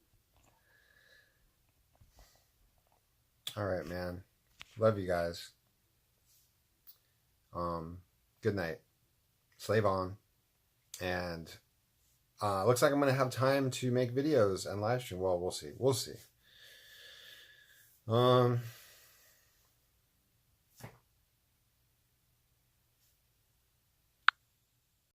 All right, man. Love you guys. Good night. Slave on. And looks like I'm gonna have time to make videos and live stream. Well, we'll see. We'll see.